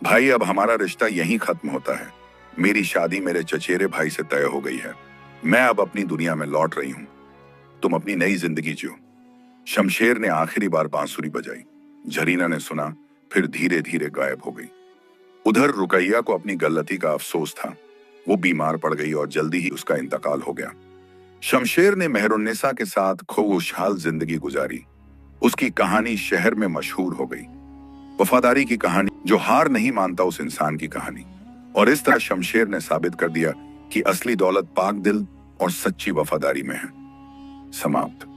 भाई, अब हमारा रिश्ता यहीं खत्म होता है। मेरी शादी मेरे चचेरे भाई से तय हो गई है। मैं अब अपनी दुनिया में लौट रही हूं। तुम अपनी नई जिंदगी जियो। शमशेर ने आखिरी बार बांसुरी बजाई। जरीना ने सुना, फिर धीरे धीरे गायब हो गई। उधर रुकैया को अपनी गलती का अफसोस था। वो बीमार पड़ गई और जल्दी ही उसका इंतकाल हो गया। शमशेर ने मेहरुन्निसा के साथ खुशहाल जिंदगी गुजारी। उसकी कहानी शहर में मशहूर हो गई। वफादारी की कहानी, जो हार नहीं मानता उस इंसान की कहानी। और इस तरह शमशेर ने साबित कर दिया कि असली दौलत पाक दिल और सच्ची वफादारी में है। समाप्त।